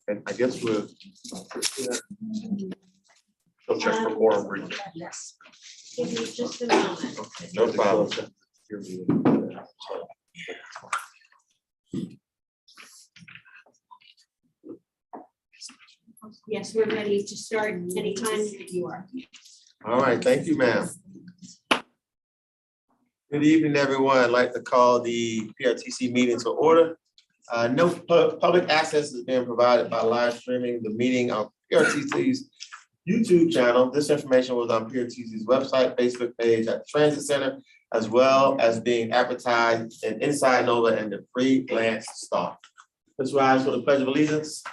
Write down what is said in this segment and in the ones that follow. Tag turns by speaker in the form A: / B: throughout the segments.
A: And I guess we'll she'll check for quorum briefly.
B: Yes. Give me just a moment.
A: Okay, no problem.
B: Yes, we're ready to start anytime you are.
A: All right, thank you, ma'am. Good evening, everyone. I'd like to call the PRTC meeting to order. No public access is being provided by live streaming the meeting on PRTC's YouTube channel. This information was on PRTC's website, Facebook page at the Transit Center, as well as being advertised in Inside Nova and the Freelance Star. Let's rise for the Pledge of Allegiance.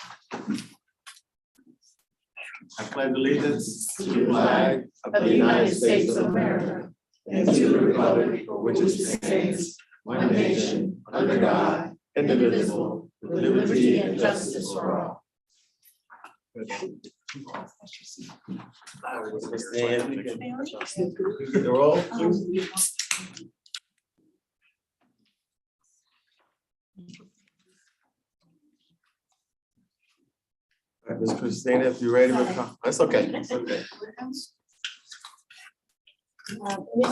A: I pledge allegiance to the flag
C: of the United States of America and to the republic for which it stands, one nation, under God, indivisible, with liberty and justice for all.
A: Stand, you can get the roll, please. All right, Ms. Christina, if you're ready, that's okay. That's okay.
B: Ms.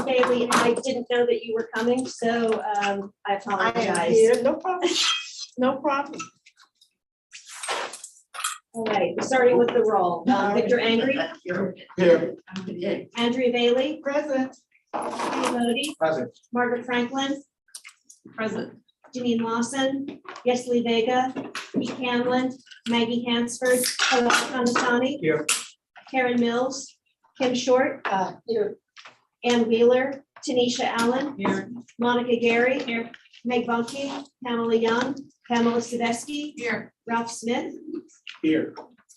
B: Bailey, I didn't know that you were coming, so I apologize.
C: No problem. No problem.
B: All right, starting with the roll. Victor Angry,
A: Here.
B: Andrea Bailey,
C: Present.
B: Kenny Bodie,
A: Present.
B: Margaret Franklin,
C: Present.
B: Janine Lawson, Yesley Vega, Pete Hamlin, Maggie Hansford, Kalal Kandasani.
A: Here.
B: Karen Mills, Kim Short,
C: Here.
B: Ann Wheeler, Tanisha Allen,
C: Here.
B: Monica Gary, here, Meg Bunky, Pamela Young, Pamela Sadesky,
C: Here.
B: Ralph Smith,
A: Here.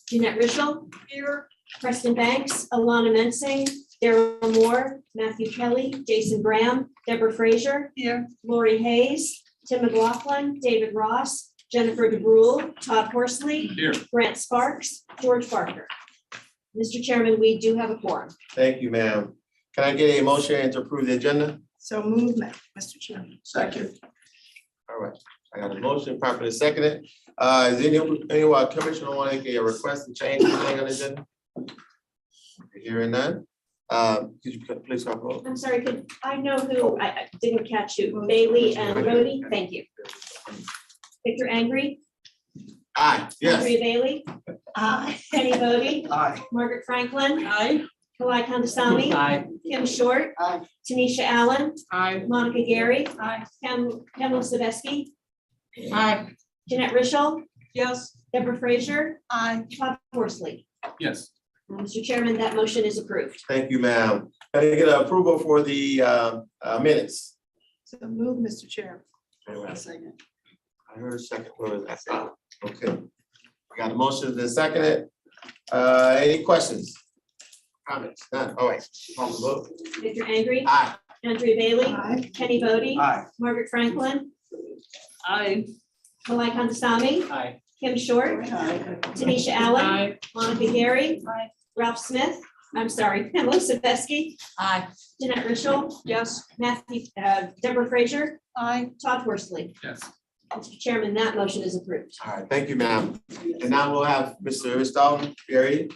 B: Jeanette Rischel,
C: Here.
B: Preston Banks, Alana Mensing, Daryl Moore, Matthew Kelly, Jason Graham, Deborah Frazier,
C: Here.
B: Lori Hayes, Tim McLaughlin, David Ross, Jennifer DeBrule, Todd Horsley,
A: Here.
B: Grant Sparks, George Barker. Mr. Chairman, we do have a quorum.
A: Thank you, ma'am. Can I get a motion to approve the agenda?
C: So move, Mr. Chairman.
A: Second. All right, I got a motion properly seconded. Is anyone commissioner want to make a request to change anything on the agenda? Hearing none. Could you please call the roll?
B: I'm sorry, could I know who, I didn't catch you, Bailey and Bodie, thank you. Victor Angry,
A: Aye, yes.
B: Andrea Bailey,
C: Aye.
B: Kenny Bodie,
A: Aye.
B: Margaret Franklin,
C: Aye.
B: Kalai Kandasamy,
C: Aye.
B: Kim Short,
C: Aye.
B: Tanisha Allen,
C: Aye.
B: Monica Gary,
C: Aye.
B: Pamela Sadesky,
C: Aye.
B: Jeanette Rischel,
C: Yes.
B: Deborah Frazier,
C: Aye.
B: Todd Horsley.
A: Yes.
B: Mr. Chairman, that motion is approved.
A: Thank you, ma'am. Can I get approval for the minutes?
C: So move, Mr. Chair.
A: Second. I heard a second. Where was that? Okay. I got a motion to second it. Any questions? Comments? None. All right. Call the vote.
B: Victor Angry,
A: Aye.
B: Andrea Bailey,
C: Aye.
B: Kenny Bodie,
A: Aye.
B: Margaret Franklin,
C: Aye.
B: Kalai Kandasamy,
A: Aye.
B: Kim Short,
C: Aye.
B: Tanisha Allen,
C: Aye.
B: Monica Gary,
C: Aye.
B: Ralph Smith, I'm sorry, Pamela Sadesky,
C: Aye.
B: Jeanette Rischel,
C: Yes.
B: Deborah Frazier,
C: Aye.
B: Todd Horsley.
A: Yes.
B: Mr. Chairman, that motion is approved.
A: All right. Thank you, ma'am. And now we'll have Mr. Ristalton. Gary.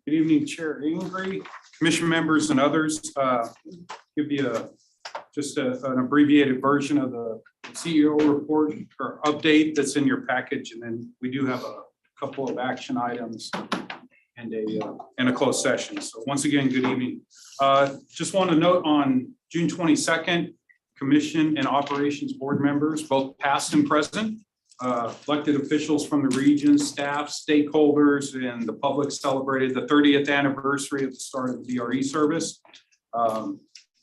D: Good evening, Chair Ingray, Commission members and others. Give you just an abbreviated version of the CEO report or update that's in your package. And then we do have a couple of action items and a closed session. So once again, good evening. Just want to note on June 22nd, Commission and Operations Board members, both past and present, elected officials from the region, staff, stakeholders, and the public celebrated the 30th anniversary of the start of the VRE service,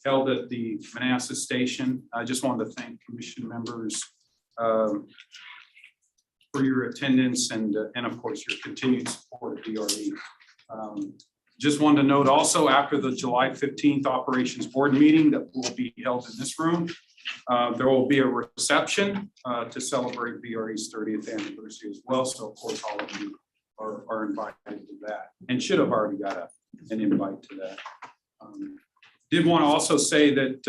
D: held at the Manassas Station. I just wanted to thank Commission members for your attendance and of course your continued support of VRE. Just wanted to note also after the July 15th Operations Board meeting that will be held in this room, there will be a reception to celebrate VRE's 30th anniversary as well. So of course, all of you are invited to that and should have already got an invite to that. Did want to also say that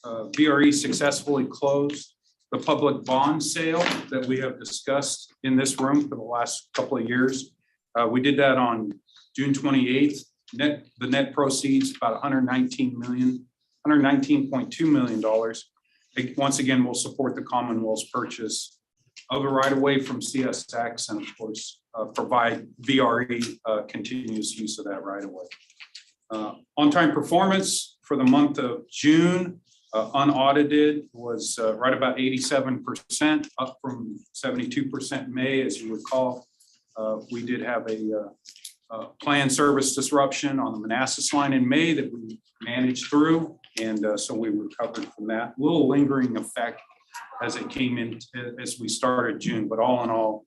D: VRE successfully closed the public bond sale that we have discussed in this room for the last couple of years. We did that on June 28th. The net proceeds about $119.2 million. Once again, will support the Commonwealth's purchase of the right of way from CSX, and of course provide VRE continuous use of that right of way. On-time performance for the month of June, unaudited, was right about 87%, up from 72% May. As you recall, we did have a planned service disruption on the Manassas line in May that we managed through, and so we recovered from that. A little lingering effect as it came in as we started June, but all in all,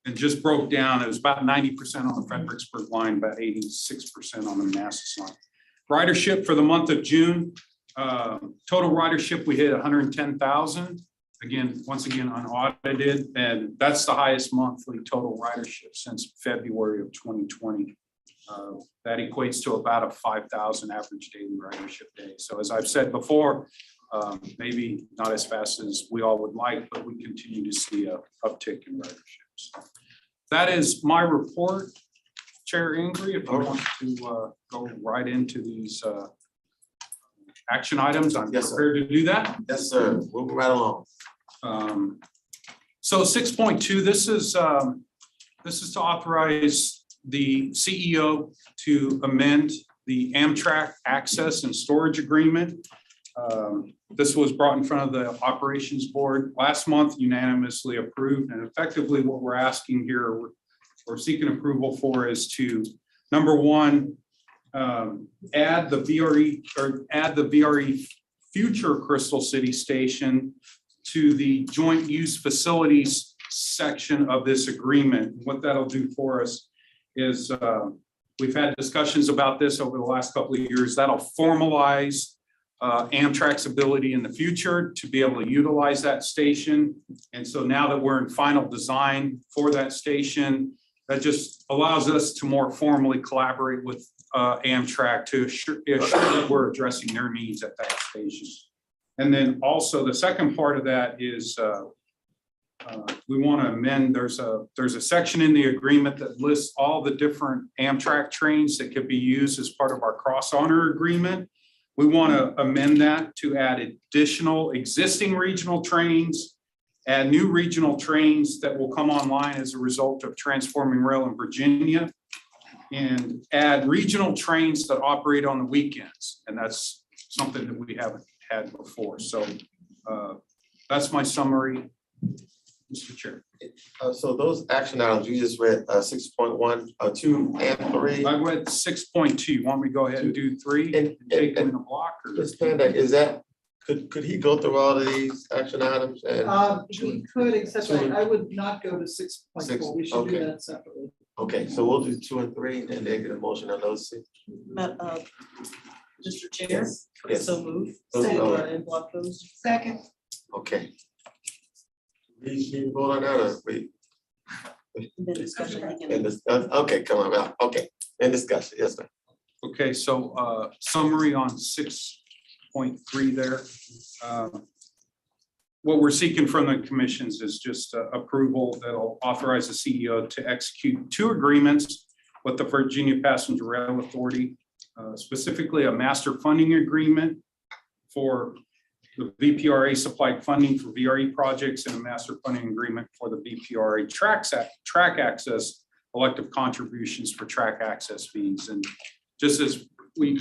D: it just broke down. It was about 90% on the Fredericksburg line, about 86% on the Manassas line. Ridership for the month of June, total ridership, we hit 110,000. Again, once again, unaudited, and that's the highest monthly total ridership since February of 2020. That equates to about a 5,000 average daily ridership day. So as I've said before, maybe not as fast as we all would like, but we continue to see a uptick in riderships. That is my report, Chair Ingrid. If you want to go right into these action items, I'm prepared to do that.
A: Yes, sir. Moving right along.
D: So 6.2, this is to authorize the CEO to amend the Amtrak access and storage agreement. This was brought in front of the operations board last month, unanimously approved, and effectively what we're asking here, we're seeking approval for is to, number one, add the VRE future Crystal City Station to the joint use facilities section of this agreement. What that'll do for us is we've had discussions about this over the last couple of years. That'll formalize Amtrak's ability in the future to be able to utilize that station. And so now that we're in final design for that station, that just allows us to more formally collaborate with Amtrak to assure that we're addressing their needs at that station. And then also the second part of that is we want to amend, there's a section in the agreement that lists all the different Amtrak trains that could be used as part of our cross-owner agreement. We want to amend that to add additional existing regional trains, add new regional trains that will come online as a result of transforming rail in Virginia, and add regional trains that operate on the weekends. And that's something that we haven't had before. So that's my summary, Mr. Chair.
A: So those action items, you just read 6.1, 2, and 3.
D: I read 6.2. You want me to go ahead and do 3 and take them in a block? Or?
A: Ms. Panda, is that, could he go through all of these action items? And
C: He could, except I would not go to 6.4. We should do that separately.
A: okay, so we'll do 2 and 3, and then get a motion on those 6.
E: Mr. Chair,
A: Yes.
E: so move.
C: In block those. Second.
A: Okay. We vote on that, or we?
E: The discussion.
A: In this, okay, come on, well, okay, in discussion, yes, sir.
D: Okay, so summary on 6.3 there. What we're seeking from the commissions is just approval that'll authorize the CEO to execute 2 agreements with the Virginia Passenger Rail Authority, specifically a master funding agreement for the VPRA supplied funding for VRE projects and a master funding agreement for the VPRA track access elective contributions for track access fees. And just as we,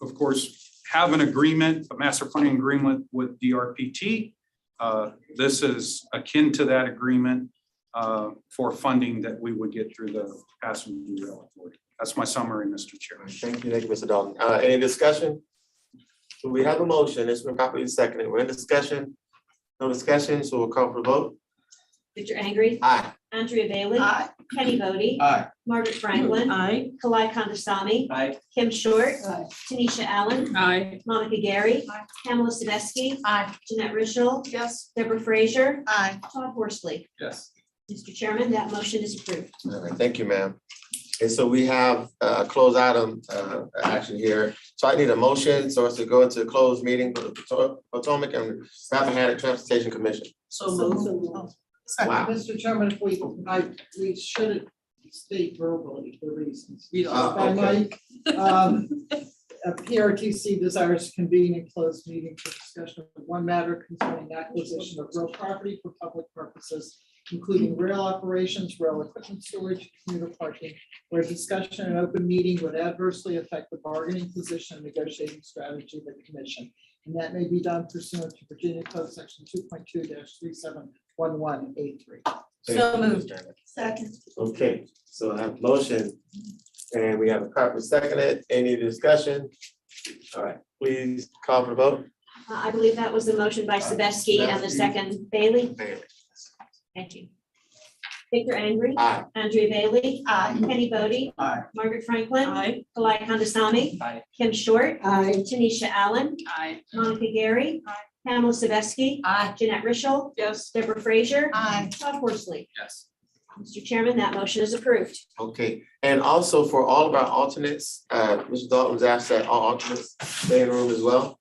D: of course, have an agreement, a master funding agreement with DRPT, this is akin to that agreement for funding that we would get through the Passenger Rail Authority. That's my summary, Mr. Chair.
A: Thank you, Mr. Dalton. Any discussion? So we have a motion, it's been properly seconded. We're in discussion. No discussion, so we'll call for the vote.
B: Victor Angry,
A: Aye.
B: Andrea Bailey,
C: Aye.
B: Kenny Bodie,
C: Aye.
B: Margaret Franklin,
E: Aye.
B: Kalai Kandasamy,
C: Aye.
B: Kim Short,
C: Aye.
B: Tanisha Allen,
E: Aye.
B: Monica Gary,
C: Aye.
B: Pamela Sadesky,
C: Aye.
B: Jeanette Richel,
C: Yes.
B: Deborah Frazier,
C: Aye.
B: Todd Horsley.
C: Yes.
B: Mr. Chairman, that motion is approved.
A: All right, thank you, ma'am. And so we have closed item action here. So I need a motion so as to go into a closed meeting for the Potomac and Rappahannock Transportation Commission.
C: So moved.
A: Wow.
F: Mr. Chairman, if we should state verbally the reasons.
C: We don't.
F: By Mike, PRTC desires to convene a closed meeting for discussion of one matter concerning acquisition of real property for public purposes, including rail operations, rail equipment storage, commuter parking, where discussion in open meeting would adversely affect the bargaining position and negotiating strategy of the commission. And that may be done pursuant to Virginia Code Section 2.2-3711A3.
C: So moved.
E: Second.
A: Okay, so I have motion and we have a proper seconded. Any discussion? All right, please call for the vote.
B: I believe that was the motion by Sebeski and the second Bailey. Thank you. Victor Angry.
A: Aye.
B: Andrea Bailey.
E: Aye.
B: Kenny Bodie.
C: Aye.
B: Margaret Franklin.
C: Aye.
B: Kalai Kandasamy.
C: Aye.
B: Kim Short.
E: Aye.
B: Tanisha Allen.
C: Aye.
B: Monica Gary. Pamela Sebeski.
C: Aye.
B: Jeanette Richel.
C: Yes.
B: Deborah Frazier.
E: Aye.
B: Todd Horsley.
C: Yes.
B: Mr. Chairman, that motion is approved.
A: Okay, and also for all of our alternates, Mr. Dalton was asked that all alternates stay in the room as well.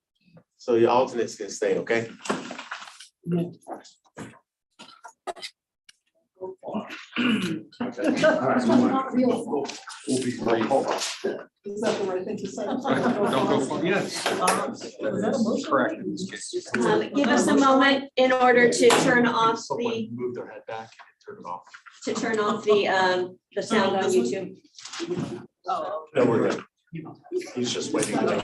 A: So your alternates can stay, okay?
D: We'll be brief.
F: Is that the right thing to say?
D: Don't go for, yes,
F: Was that a motion?
D: correct in this case.
B: Give us a moment in order to turn off the,
G: Move their head back and turn it off.
B: the sound on YouTube.
C: Oh.
A: No, we're good.
G: He's just waiting.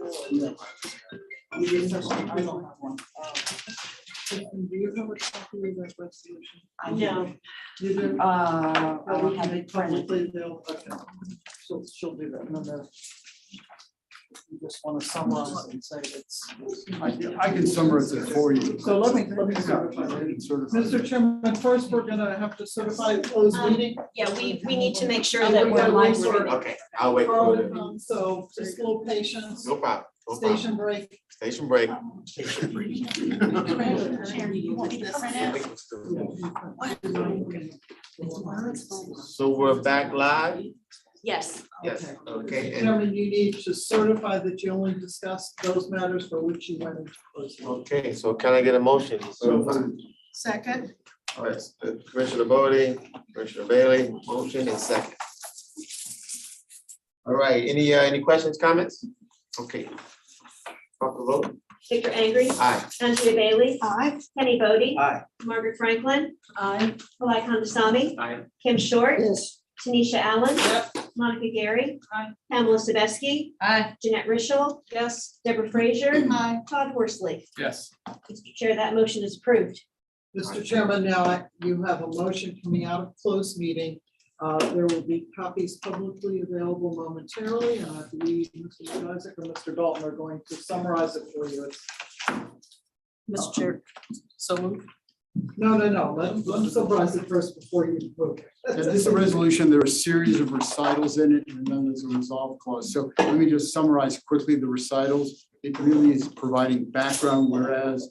F: I don't have one. Kristen, do you have a copy of that resolution?
B: No.
F: You do?
E: I
F: Well,
E: don't
F: we
E: have
F: can
E: it
F: make
E: printed.
F: publicly available. Okay. She'll do that in a minute. You just want to summarize and say it's.
D: I can summarize it for you.
F: So let me certify it. Mr. Chairman, first, we're gonna have to certify a closed meeting.
B: Yeah, we need to make sure that we're
F: We
B: live
F: gotta
B: streaming.
A: Okay, I'll wait
F: Carl
A: for
F: will
A: it.
F: come, so just a little patience.
A: No problem. No problem.
F: Station break.
A: Station break. So we're back live?
B: Yes,
A: Yes, okay.
F: Mr.
A: And
F: Chairman, you need to certify that you only discussed those matters for which you went into closed. meeting.
A: okay, so can I get a motion?
F: Second.
A: All right, Commissioner Bodie, Commissioner Bailey, motion and second. All right, any questions, comments? Okay. Call the vote.
B: Victor Angry,
A: Aye.
B: Andrea Bailey.
F: Aye.
B: Kenny Bodie.
D: Aye.
B: Margaret Franklin.
E: Aye.
B: Kalai Kandasamy.
D: Aye.
B: Kim Short.
F: Yes.
B: Tanisha Allen.
F: Yep.
B: Monica Gary.
F: Aye.
B: Pamela Sabeski.
E: Aye.
B: Jeanette Richel.
F: Yes.
B: Deborah Frazier.
F: Aye.
B: Todd Horsley.
D: Yes.
B: Mr. Chair, that motion is approved.
F: Mr. Chairman, now you have a motion coming out of closed meeting. There will be copies publicly available momentarily, and I believe Mr. Isaac and Mr. Dalton are going to summarize it for you.
E: Mr. Chair, so moved.
F: No. Let them summarize it first before you vote.
H: Yeah, this is a resolution, there are a series of recitals in it, and then there's a resolve clause. So let me just summarize quickly the recitals. It really is providing background, whereas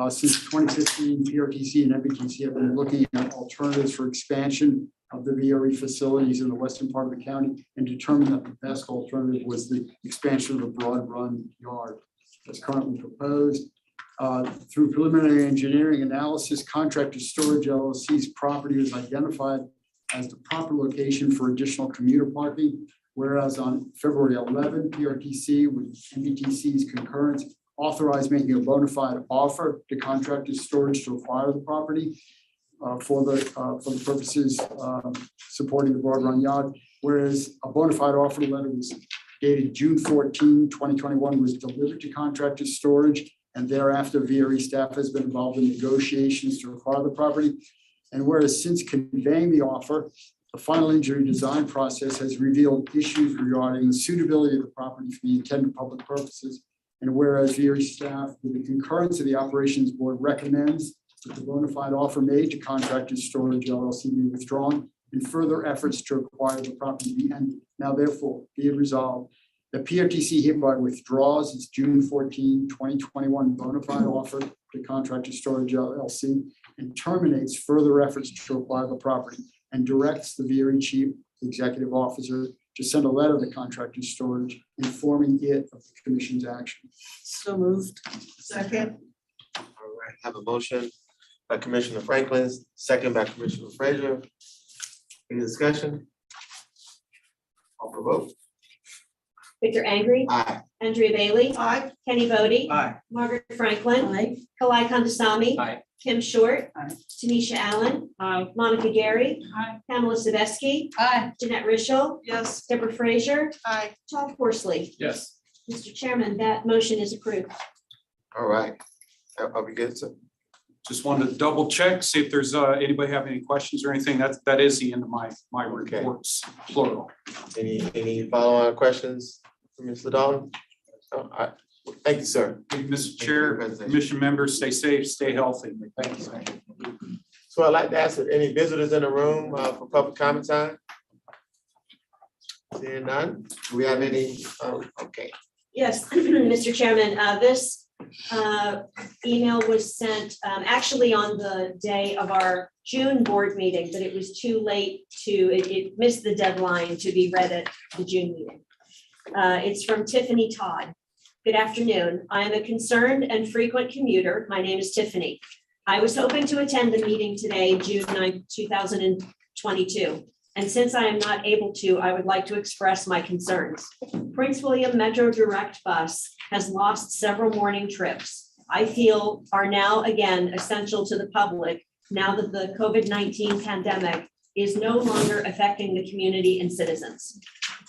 H: since 2015, PRTC and MBTC have been looking at alternatives for expansion of the VRE facilities in the western part of the county and determined that the best alternative was the expansion of the Broad Run yard that's currently proposed. Through preliminary engineering analysis, Contractor Storage LLC's property was identified as the proper location for additional commuter parking. Whereas on February 11, PRTC with MBTC's concurrence authorized making a bona fide offer to Contractor Storage to acquire the property for the purposes supporting the Broad Run yard. Whereas a bona fide offer letter was dated June 14, 2021 was delivered to Contractor Storage, and thereafter VRE staff has been involved in negotiations to acquire the property. And whereas since conveying the offer, the final engineering design process has revealed issues regarding the suitability of the property for the intended public purposes. And whereas VRE staff, with the concurrence of the operations board, recommends that the bona fide offer made to Contractor Storage LLC be withdrawn and further efforts to acquire the property be ended. Now therefore, be it resolved, the PRTC hereby withdraws its June 14, 2021 bona fide offer to Contractor Storage LLC and terminates further efforts to acquire the property and directs the VRE chief executive officer to send a letter to Contractor Storage informing it of the commission's action.
E: So moved.
F: Second.
A: All right, have a motion by Commissioner Franklin, second by Commissioner Frazier. Any discussion? Call for vote.
B: Victor Angry,
A: Aye.
B: Andrea Bailey.
F: Aye.
B: Kenny Bodie.
D: Aye.
B: Margaret Franklin.
E: Aye.
B: Kalai Kandasamy.
D: Aye.
B: Kim Short.
E: Aye.
B: Tanisha Allen.
E: Aye.
B: Monica Gary.
F: Aye.
B: Pamela Sabeski.
E: Aye.
B: Jeanette Richel.
F: Yes.
B: Deborah Frazier.
F: Aye.
B: Todd Horsley.
D: Yes.
B: Mr. Chairman, that motion is approved.
A: All right. Are we good, sir?
D: Just wanted to double check, see if there's anybody have any questions or anything. That is the end of my
A: Okay.
D: reports, plural.
A: Any follow-on questions from Mr. Dalton? All right. Thank you, sir.
D: Thank you, Mr.
A: Thank you for
D: Chair,
A: your presentation.
D: commission members, stay safe, stay healthy. Thank you.
A: So I'd like to ask if any visitors in the room for public comment time? Seeing none, do we have any? Okay.
B: Yes, Mr. Chairman, this email was sent actually on the day of our June board meeting, but it was too late it missed the deadline to be read at the June meeting. It's from Tiffany Todd. Good afternoon. I am a concerned and frequent commuter. My name is Tiffany. I was hoping to attend the meeting today, June 9, 2022. And since I am not able to, I would like to express my concerns. Prince William Metro Direct Bus has lost several morning trips I feel are now again essential to the public now that the COVID-19 pandemic is no longer affecting the community and citizens.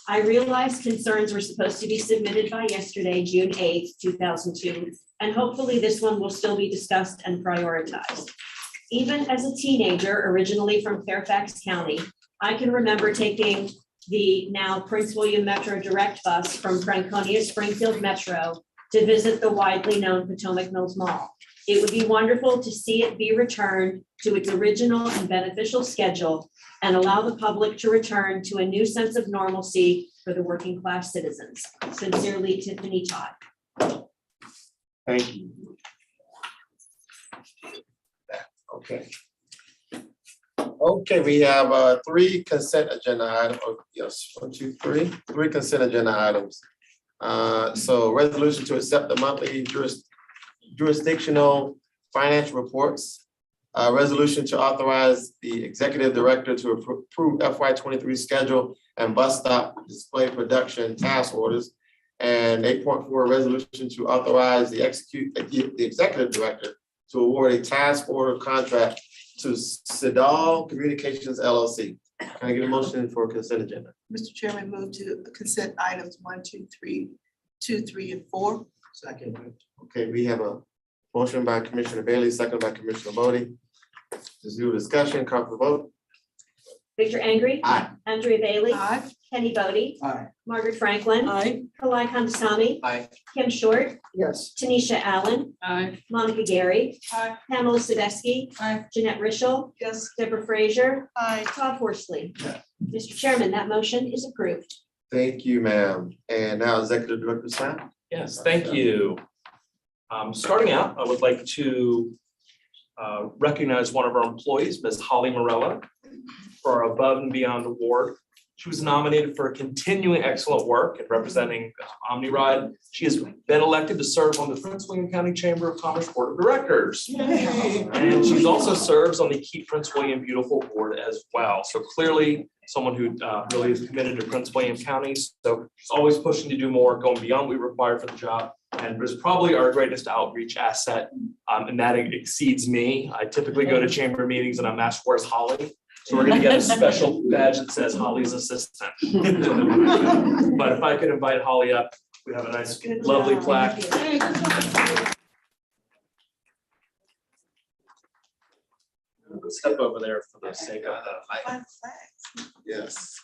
B: I realize concerns were supposed to be submitted by yesterday, June 8th, 2002, and hopefully this one will still be discussed and prioritized. Even as a teenager, originally from Fairfax County, I can remember taking the now Prince William Metro Direct bus from Franconia Springfield Metro to visit the widely known Potomac Mills Mall. It would be wonderful to see it be returned to its original and beneficial schedule and allow the public to return to a new sense of normalcy for the working class citizens. Sincerely, Tiffany Todd.
A: Thank you. Okay. Okay, we have three consent agenda items. Oh, yes, 1, 2, 3, three consent agenda items. So resolution to accept the monthly jurisdictional financial reports. Resolution to authorize the executive director to approve FY 23 schedule and bus stop display production task orders. And 8.4, resolution to authorize the executive director to award a task order contract to Sidal Communications LLC. Can I get a motion for consent agenda?
C: Mr. Chairman, move to consent items 1, 2, 3, 2, 3, and 4.
A: Second. Okay, we have a motion by Commissioner Bailey, second by Commissioner Bodie. Just do a discussion, call for vote.
B: Victor Angry.
A: Aye.
B: Andrea Bailey.
C: Aye.
B: Kenny Bodie.
H: Aye.
B: Margaret Franklin.
E: Aye.
B: Kalai Kandasamy.
A: Aye.
B: Kim Short.
H: Yes.
B: Tanisha Allen.
E: Aye.
B: Monica Gary.
C: Aye.
B: Pamela Sadecki.
E: Aye.
B: Jeanette Richel.
C: Yes.
B: Deborah Frazier.
C: Aye.
B: Todd Horsley. Mr. Chairman, that motion is approved.
A: Thank you, ma'am. And now Executive Director Sam.
G: Yes, thank you. Starting out, I would like to recognize one of our employees, Ms. Holly Morella, for our Above and Beyond Award. She was nominated for continuing excellent work in representing OmniRide. She has been elected to serve on the Prince William County Chamber of Commerce Board of Directors. And she also serves on the Keep Prince William Beautiful Board as well. So clearly someone who really is committed to Prince William County. So she's always pushing to do more, going beyond what we require for the job. And was probably our greatest outreach asset. And that exceeds me. I typically go to chamber meetings and I'm asked, where's Holly? So we're gonna get a special badge that says Holly's assistant. But if I could invite Holly up, we have a nice,
B: Good
G: lovely
B: job.
G: plaque.
B: Thank
G: Step over there for the sake of the.
A: Yes.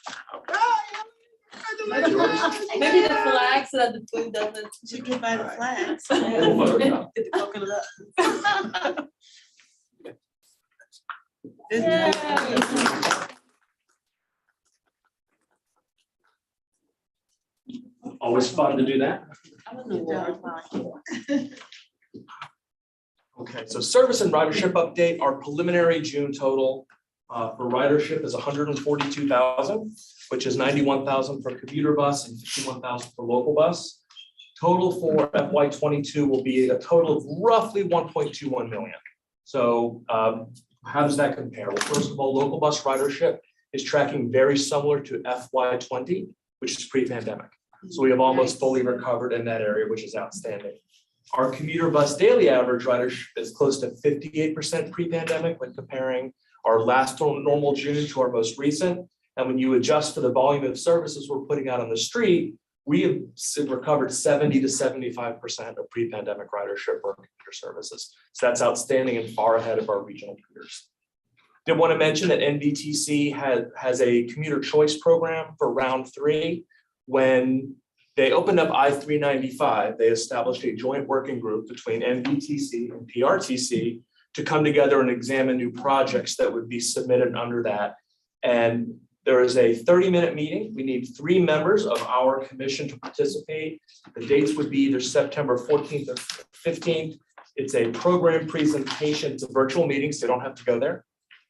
E: Maybe the flag so that the food doesn't.
C: You can buy the flags.
G: We'll Photoshop.
E: Get the coconut.
G: Always fun to do that.
E: I was in war.
G: Okay, so service and ridership update, our preliminary June total for ridership is 142,000, which is 91,000 for commuter bus and 51,000 for local bus. Total for FY 22 will be a total of roughly 1.21 million. So how does that compare? Well, first of all, local bus ridership is tracking very similar to FY 20, which is pre-pandemic. So we have almost fully recovered in that area, which is outstanding. Our commuter bus daily average ridership is close to 58% pre-pandemic when comparing our last normal June to our most recent. And when you adjust for the volume of services we're putting out on the street, we have recovered 70 to 75% of pre-pandemic ridership for commuter services. So that's outstanding and far ahead of our regional peers. Did want to mention that NBTC has a commuter choice program for round 3. When they opened up I-395, they established a joint working group between NBTC and PRTC to come together and examine new projects that would be submitted under that. And there is a 30-minute meeting. We need 3 members of our commission to participate. The dates would be either September 14th or 15th. It's a program presentation. It's a virtual meeting, so you don't have to go there.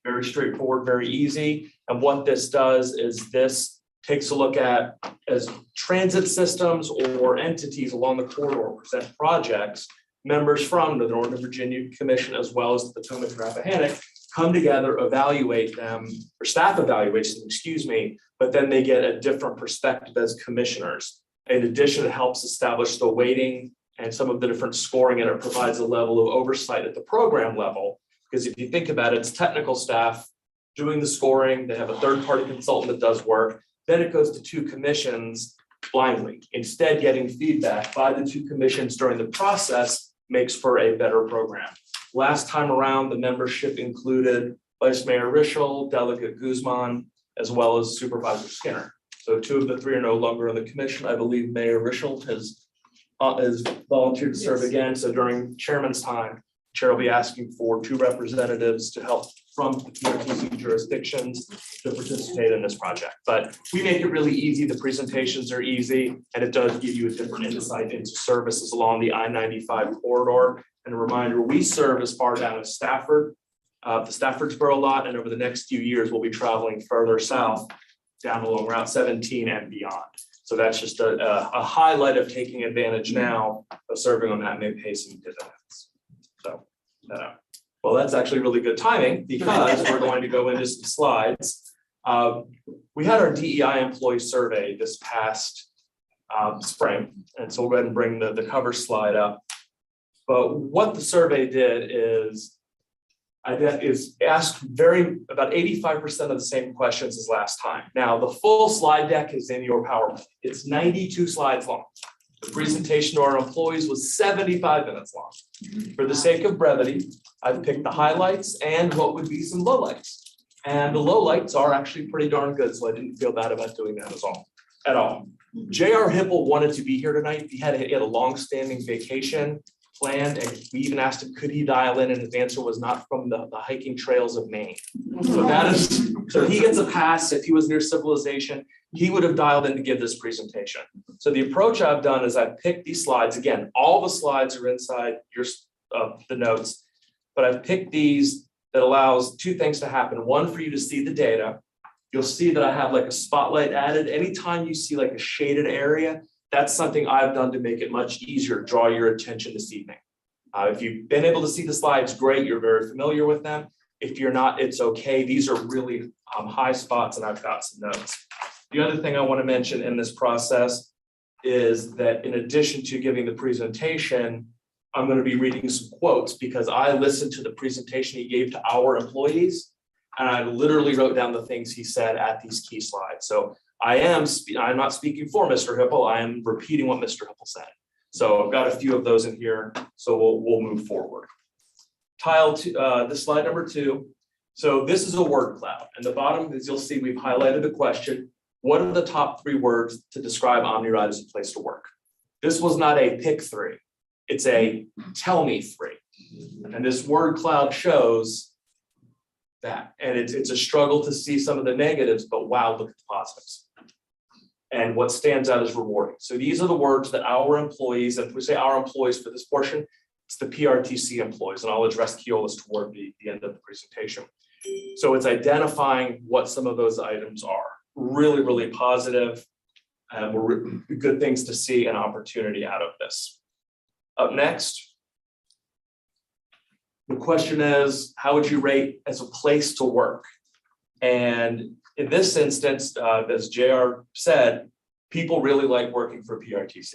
G: Very straightforward, very easy. And what this does is this takes a look at as transit systems or entities along the corridor present projects, members from the Northern Virginia Commission as well as the Potomac and Rappahannock come together, evaluate them, or staff evaluates them, excuse me, but then they get a different perspective as commissioners. In addition, it helps establish the weighting and some of the different scoring, and it provides a level of oversight at the program level. Because if you think about it, it's technical staff doing the scoring, they have a third-party consultant that does work. then it goes to 2 commissions blindly. Instead, getting feedback by the 2 commissions during the process makes for a better program. Last time around, the membership included Vice Mayor Rischel, Delegate Guzman, as well as Supervisor Skinner. So 2 of the 3 are no longer on the commission. I believe Mayor Rischel has volunteered to serve again. So during chairman's time, chair will be asking for 2 representatives to help from the PRTC jurisdictions to participate in this project. But we make it really easy. The presentations are easy, and it does give you a different insight into services along the I-95 corridor. And a reminder, we serve as far down as Stafford, the Staffordsboro lot, and over the next few years, we'll be traveling further south down along Route 17 and beyond. So that's just a highlight of taking advantage now of serving on that may pay some dividends. So, well, that's actually really good timing because we're going to go into some slides. We had our DEI employee survey this past spring, and so we'll go ahead and bring the cover slide up. But what the survey did is asked about 85% of the same questions as last time. Now, the full slide deck is in your PowerPoint. It's 92 slides long. The presentation to our employees was 75 minutes long. For the sake of brevity, I've picked the highlights and what would be some lowlights. And the lowlights are actually pretty darn good, so I didn't feel bad about doing that at all. J.R. Hipple wanted to be here tonight. He had a long-standing vacation planned, and we even asked him, could he dial in, and his answer was not from the hiking trails of Maine. So he gets a pass. If he was near civilization, he would have dialed in to give this presentation. So the approach I've done is I've picked these slides. Again, all the slides are inside the notes, but I've picked these that allows 2 things to happen. One, for you to see the data. You'll see that I have like a spotlight added. Anytime you see like a shaded area, that's something I've done to make it much easier to draw your attention this evening. If you've been able to see the slides, great, you're very familiar with them. If you're not, it's okay. These are really high spots, and I've got some notes. The other thing I want to mention in this process is that in addition to giving the presentation, I'm going to be reading some quotes because I listened to the presentation he gave to our employees, and I literally wrote down the things he said at these key slides. So I'm not speaking for Mr. Hipple. I am repeating what Mr. Hipple said. So I've got a few of those in here. So we'll move forward. This slide number 2. So this is a word cloud. And the bottom, as you'll see, we've highlighted the question. What are the top 3 words to describe OmniRide as a place to work? This was not a pick 3. It's a tell me 3. And this word cloud shows that. And it's a struggle to see some of the negatives, but wow, look at the positives. And what stands out is rewarding. So these are the words that our employees, and if we say our employees for this portion, it's the PRTC employees, and I'll address Keolis toward the end of the presentation. So it's identifying what some of those items are. Really, really positive, and good things to see an opportunity out of this. Up next, the question is, how would you rate as a place to work? And in this instance, as JR said, people really like working for PRTC.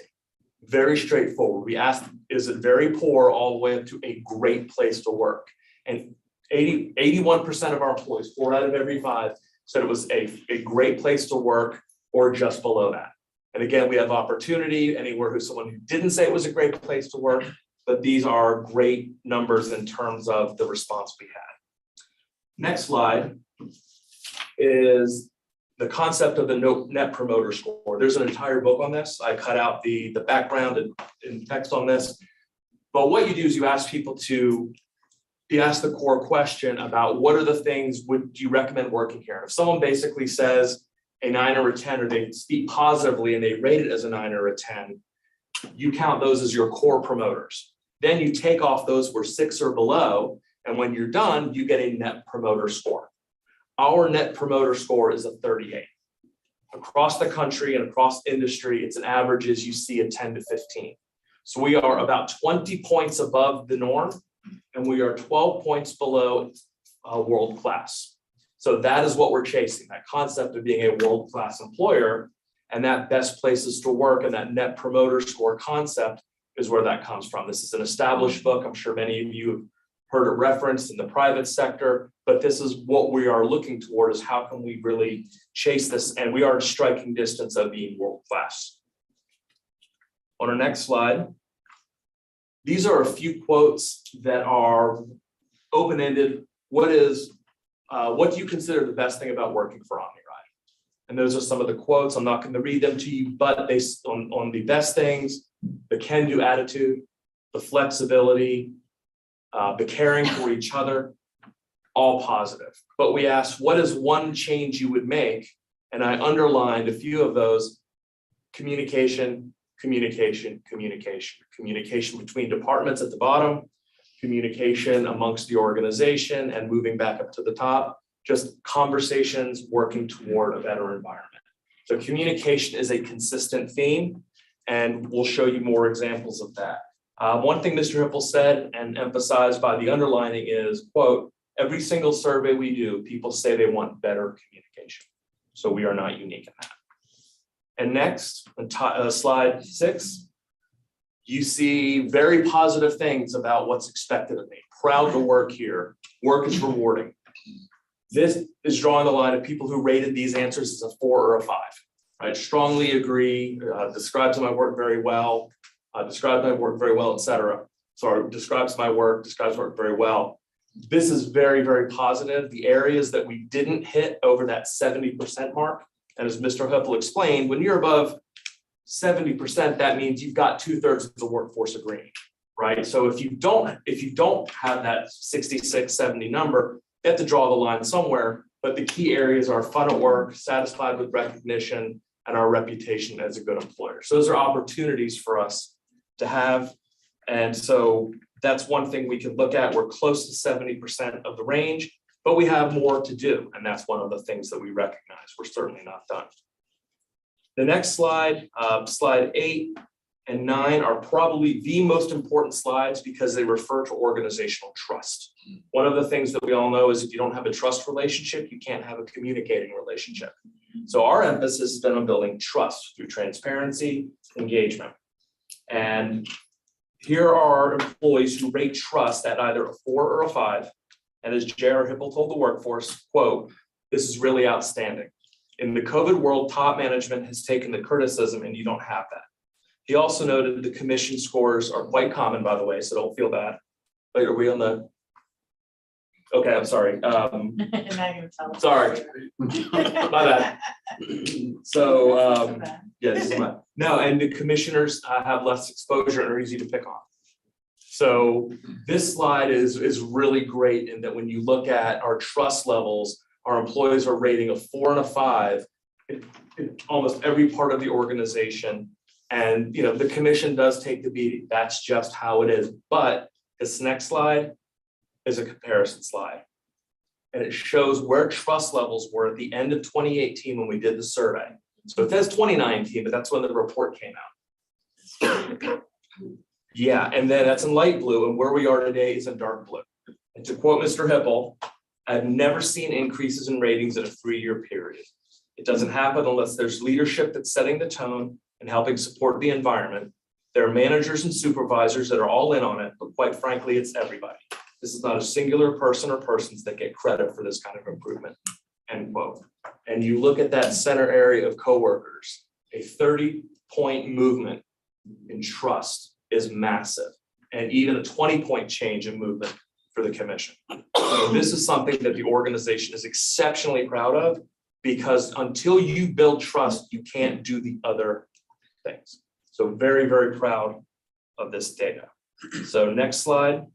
G: Very straightforward. We asked, is it very poor all the way up to a great place to work? And 81% of our employees, 4 out of every 5, said it was a great place to work or just below that. And again, we have opportunity anywhere who's someone who didn't say it was a great place to work, but these are great numbers in terms of the response we had. Next slide is the concept of the Net Promoter Score. There's an entire book on this. I cut out the background and text on this. But what you do is you ask people to ask the core question about what are the things would you recommend working here? If someone basically says a 9 or a 10, or they speak positively and they rate it as a 9 or a 10, you count those as your core promoters. Then you take off those who are 6 or below, and when you're done, you get a Net Promoter Score. Our Net Promoter Score is a 38. Across the country and across industry, it's an average as you see a 10 to 15. So we are about 20 points above the norm, and we are 12 points below world class. So that is what we're chasing, that concept of being a world-class employer, and that best places to work and that Net Promoter Score concept is where that comes from. This is an established book. I'm sure many of you have heard it referenced in the private sector, but this is what we are looking toward is how can we really chase this? And we are striking distance of being world-class. On our next slide, these are a few quotes that are open-ended. What do you consider the best thing about working for OmniRide? And those are some of the quotes. I'm not going to read them to you, but based on the best things, the can-do attitude, the flexibility, the caring for each other, all positive. But we asked, what is one change you would make? And I underlined a few of those: communication, communication, communication, communication between departments at the bottom, communication amongst the organization, and moving back up to the top, just conversations working toward a better environment. So communication is a consistent theme, and we'll show you more examples of that. One thing Mr. Hipple said and emphasized by the underlining is, quote, every single survey we do, people say they want better communication. So we are not unique in that. And next, on slide 6, you see very positive things about what's expected of me. Proud to work here. Work is rewarding. This is drawing the line of people who rated these answers as a 4 or a 5. Right? Strongly agree, describes my work very well, etc. Sorry, describes work very well. This is very, very positive. The areas that we didn't hit over that 70% mark, and as Mr. Hipple explained, when you're above 70%, that means you've got 2/3 of the workforce agreeing, right? So if you don't have that 66, 70 number, you have to draw the line somewhere. But the key areas are fun at work, satisfied with recognition, and our reputation as a good employer. So those are opportunities for us to have. And so that's one thing we can look at. We're close to 70% of the range, but we have more to do. And that's one of the things that we recognize. We're certainly not done. The next slide, slide 8 and 9 are probably the most important slides because they refer to organizational trust. One of the things that we all know is if you don't have a trust relationship, you can't have a communicating relationship. So our emphasis has been on building trust through transparency, engagement. And here are employees who rate trust at either a 4 or a 5. And as J.R. Hipple told the workforce, quote, this is really outstanding. In the COVID world, top management has taken the criticism and you don't have that. He also noted the commission scores are quite common, by the way, so don't feel bad. Wait, are we on the? Okay, I'm sorry. Sorry, my bad. So, yeah, this is my, no, and the commissioners have less exposure and are easy to pick on. So this slide is really great in that when you look at our trust levels, our employees are rating a 4 and a 5 in almost every part of the organization. And the commission does take the beating. That's just how it is. But this next slide is a comparison slide. And it shows where trust levels were at the end of 2018 when we did the survey. So it says 2019, but that's when the report came out. Yeah, and then that's in light blue, and where we are today is in dark blue. And to quote Mr. Hipple, I've never seen increases in ratings in a 3-year period. It doesn't happen unless there's leadership that's setting the tone and helping support the environment. There are managers and supervisors that are all in on it, but quite frankly, it's everybody. This is not a singular person or persons that get credit for this kind of improvement, end quote. And you look at that center area of coworkers, a 30-point movement in trust is massive, and even a 20-point change in movement for the commission. So this is something that the organization is exceptionally proud of, because until you build trust, you can't do the other things. So very, very proud of this data. So next slide.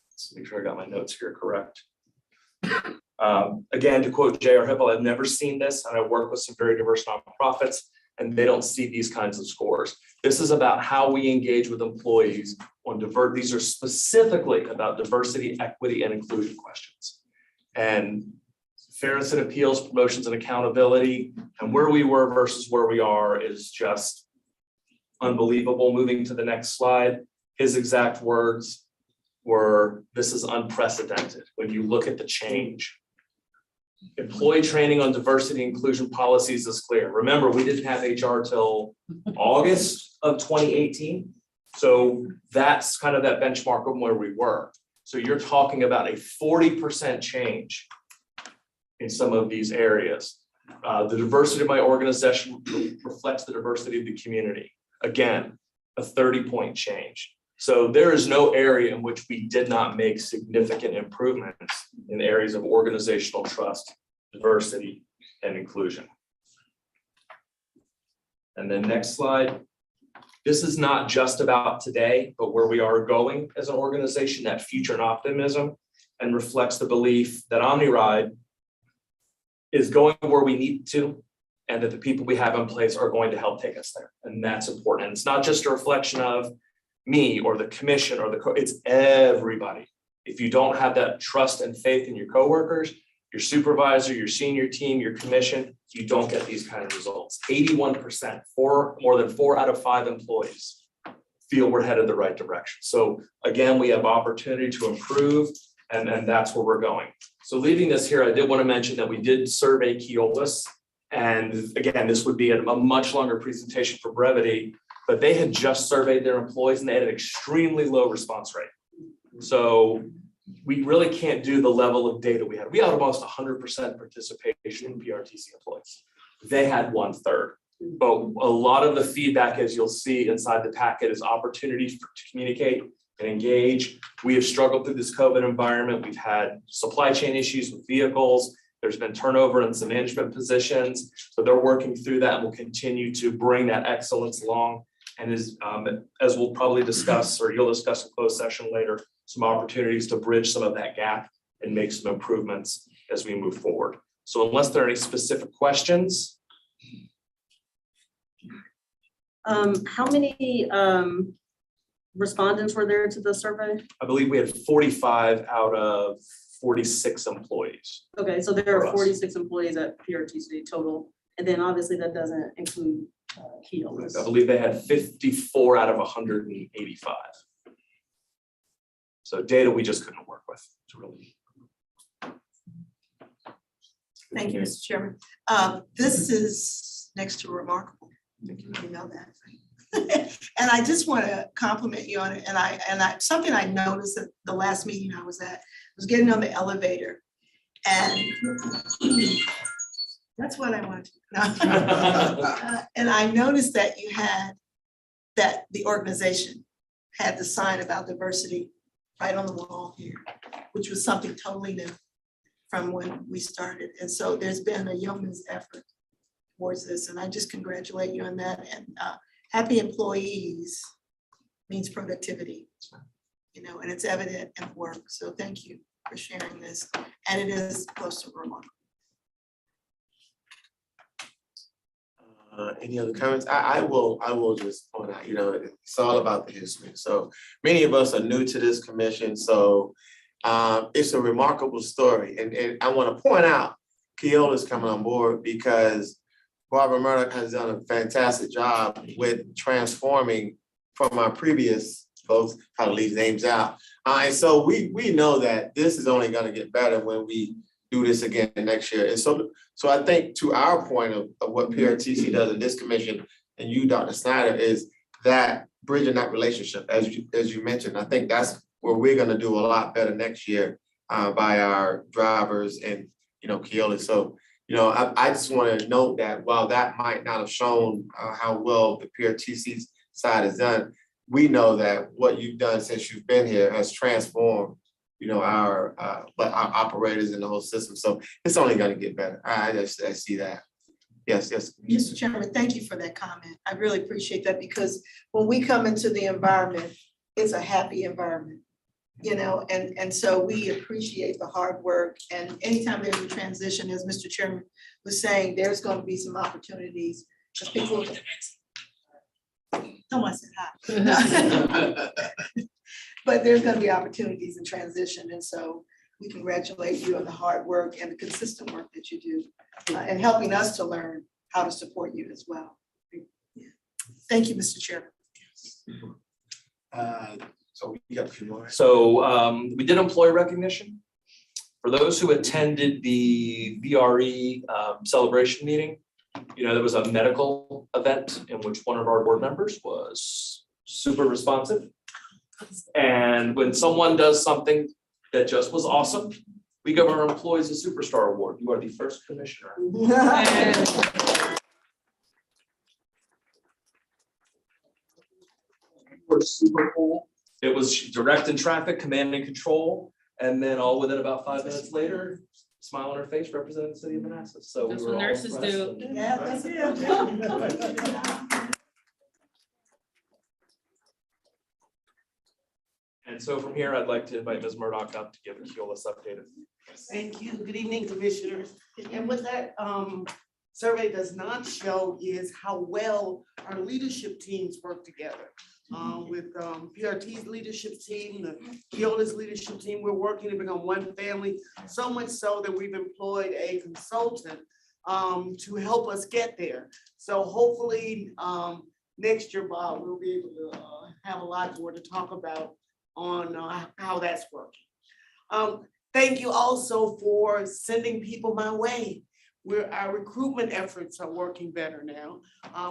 G: Let's make sure I got my notes here correct. Again, to quote J.R. Hipple, I've never seen this, and I work with some very diverse nonprofits, and they don't see these kinds of scores. This is about how we engage with employees on these are specifically about diversity, equity, and inclusion questions. And fairness and appeals, promotions and accountability, and where we were versus where we are is just unbelievable. Moving to the next slide, his exact words were, this is unprecedented when you look at the change. Employee training on diversity and inclusion policies is clear. Remember, we didn't have HR till August of 2018. So that's kind of that benchmark of where we were. So you're talking about a 40% change in some of these areas. The diversity of my organization reflects the diversity of the community. Again, a 30-point change. So there is no area in which we did not make significant improvements in areas of organizational trust, diversity, and inclusion. And then next slide. This is not just about today, but where we are going as an organization, that future and optimism, and reflects the belief that OmniRide is going where we need to, and that the people we have in place are going to help take us there. And that's important. And it's not just a reflection of me or the commission or it's everybody. If you don't have that trust and faith in your coworkers, your supervisor, your senior team, your commission, you don't get these kind of results. 81%, more than 4 out of 5 employees feel we're headed the right direction. So again, we have opportunity to improve, and that's where we're going. So leaving this here, I did want to mention that we did survey Keolis. And again, this would be a much longer presentation for brevity, but they had just surveyed their employees and they had an extremely low response rate. So we really can't do the level of data we had. We had almost 100% participation in PRTC employees. They had 1/3. But a lot of the feedback, as you'll see inside the packet, is opportunities to communicate and engage. We have struggled through this COVID environment. We've had supply chain issues with vehicles. There's been turnover in some management positions. So they're working through that and will continue to bring that excellence along. And as we'll probably discuss, or you'll discuss in closed session later, some opportunities to bridge some of that gap and make some improvements as we move forward. So unless there are any specific questions.
E: How many respondents were there to the survey?
G: I believe we had 45 out of 46 employees.
E: Okay, so there are 46 employees at PRTC total, and then obviously that doesn't include Keolis.
G: I believe they had 54 out of 185. So data we just couldn't work with to really.
C: Thank you, Mr. Chairman. This is next to remarkable. You know that. And I just want to compliment you on it. And I something I noticed at the last meeting I was at was getting on the elevator, and that's what I wanted to know. And I noticed that you had that the organization had the sign about diversity right on the wall here, which was something totally new from when we started. And so there's been a yeoman's effort towards this, and I just congratulate you on that. And happy employees means productivity, and it's evident in work. So thank you for sharing this. And it is close to remarkable.
A: Any other comments? I will just point out, it's all about the history. So many of us are new to this commission. So it's a remarkable story. And I want to point out Keola's coming on board because Barbara Murdoch has done a fantastic job with transforming from our previous folks, how to leave names out. And so we know that this is only going to get better when we do this again next year. And so I think to our point of what PRTC does in this commission, and you, Dr. Snyder, is that bridging that relationship, as you mentioned. I think that's where we're going to do a lot better next year by our drivers and Keola. So I just want to note that while that might not have shown how well the PRTC side has done, we know that what you've done since you've been here has transformed our operators in the whole system. So it's only going to get better. I see that. Yes.
C: Mr. Chairman, thank you for that comment. I really appreciate that, because when we come into the environment, it's a happy environment, and so we appreciate the hard work. And anytime there's a transition, as Mr. Chairman was saying, there's going to be some opportunities. People, someone said hi. But there's going to be opportunities in transition. And so we congratulate you on the hard work and the consistent work that you do and helping us to learn how to support you as well. Yeah. Thank you, Mr. Chairman.
A: So we got a few more.
G: So we did employee recognition. For those who attended the VRE celebration meeting, there was a medical event in which one of our board members was super responsive. And when someone does something that just was awesome, we give our employees a superstar award. You are the first commissioner. Were super cool. It was directing traffic, command and control, and then all within about 5 minutes later, smile on her face representing the city of Manassas. So we
E: That's
G: were
E: what
G: all
E: nurses
G: impressed
E: do.
G: and-
C: Yeah, that's it.
G: And so from here, I'd like to invite Ms. Murdoch up to give a Keolis update.
I: Thank you. Good evening, commissioners. And what that survey does not show is how well our leadership teams work together. With PRT's leadership team, the Keolis leadership team, we're working to become one family. So much so that we've employed a consultant to help us get there. So hopefully next year, Bob, we'll be able to have a lot more to talk about on how that's working. Thank you also for sending people my way. Our recruitment efforts are working better now.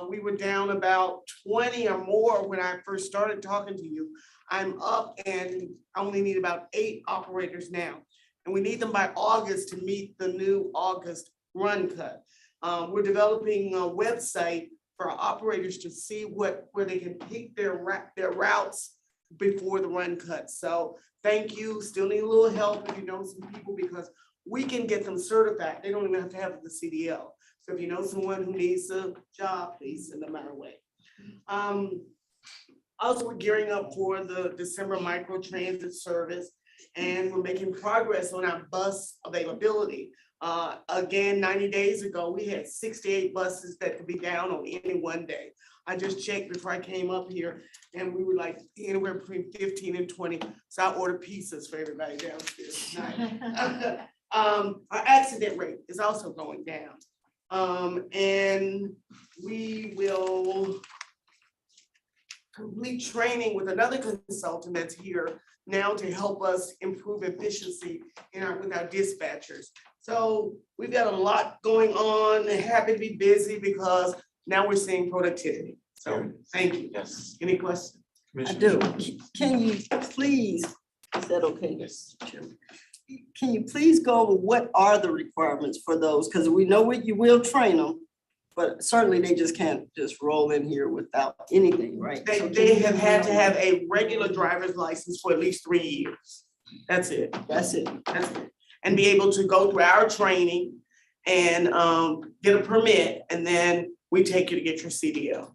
I: We were down about 20 or more when I first started talking to you. I'm up and I only need about 8 operators now. And we need them by August to meet the new August run cut. We're developing a website for our operators to see where they can pick their routes before the run cut. So thank you. Still need a little help if you know some people, because we can get them certified. They don't even have to have the CDL. So if you know someone who needs a job, please send them our way. Also, we're gearing up for the December micro transit service, and we're making progress on our bus availability. Again, 90 days ago, we had 68 buses that could be down on any one day. I just checked before I came up here, and we were like anywhere between 15 and 20. So I ordered pizzas for everybody downstairs tonight. Our accident rate is also going down. And we will complete training with another consultant that's here now to help us improve efficiency with our dispatchers. So we've got a lot going on, and happy to be busy because now we're seeing productivity. So thank you.
A: Yes.
I: Any questions?
J: I do. Can you please, is that okay?
A: Yes.
J: Chairman? Can you please go over what are the requirements for those? Because we know you will train them, but certainly they just can't just roll in here without anything, right? So can
I: They
J: you-
I: have had to have a regular driver's license for at least 3 years. That's it.
J: That's it.
I: That's it. And be able to go through our training and get a permit, and then we take you to get your CDL.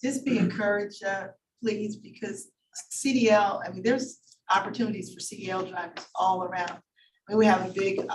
C: Just be encouraged, please, because CDL, I mean, there's opportunities for CDL drivers all around. I mean, we have a big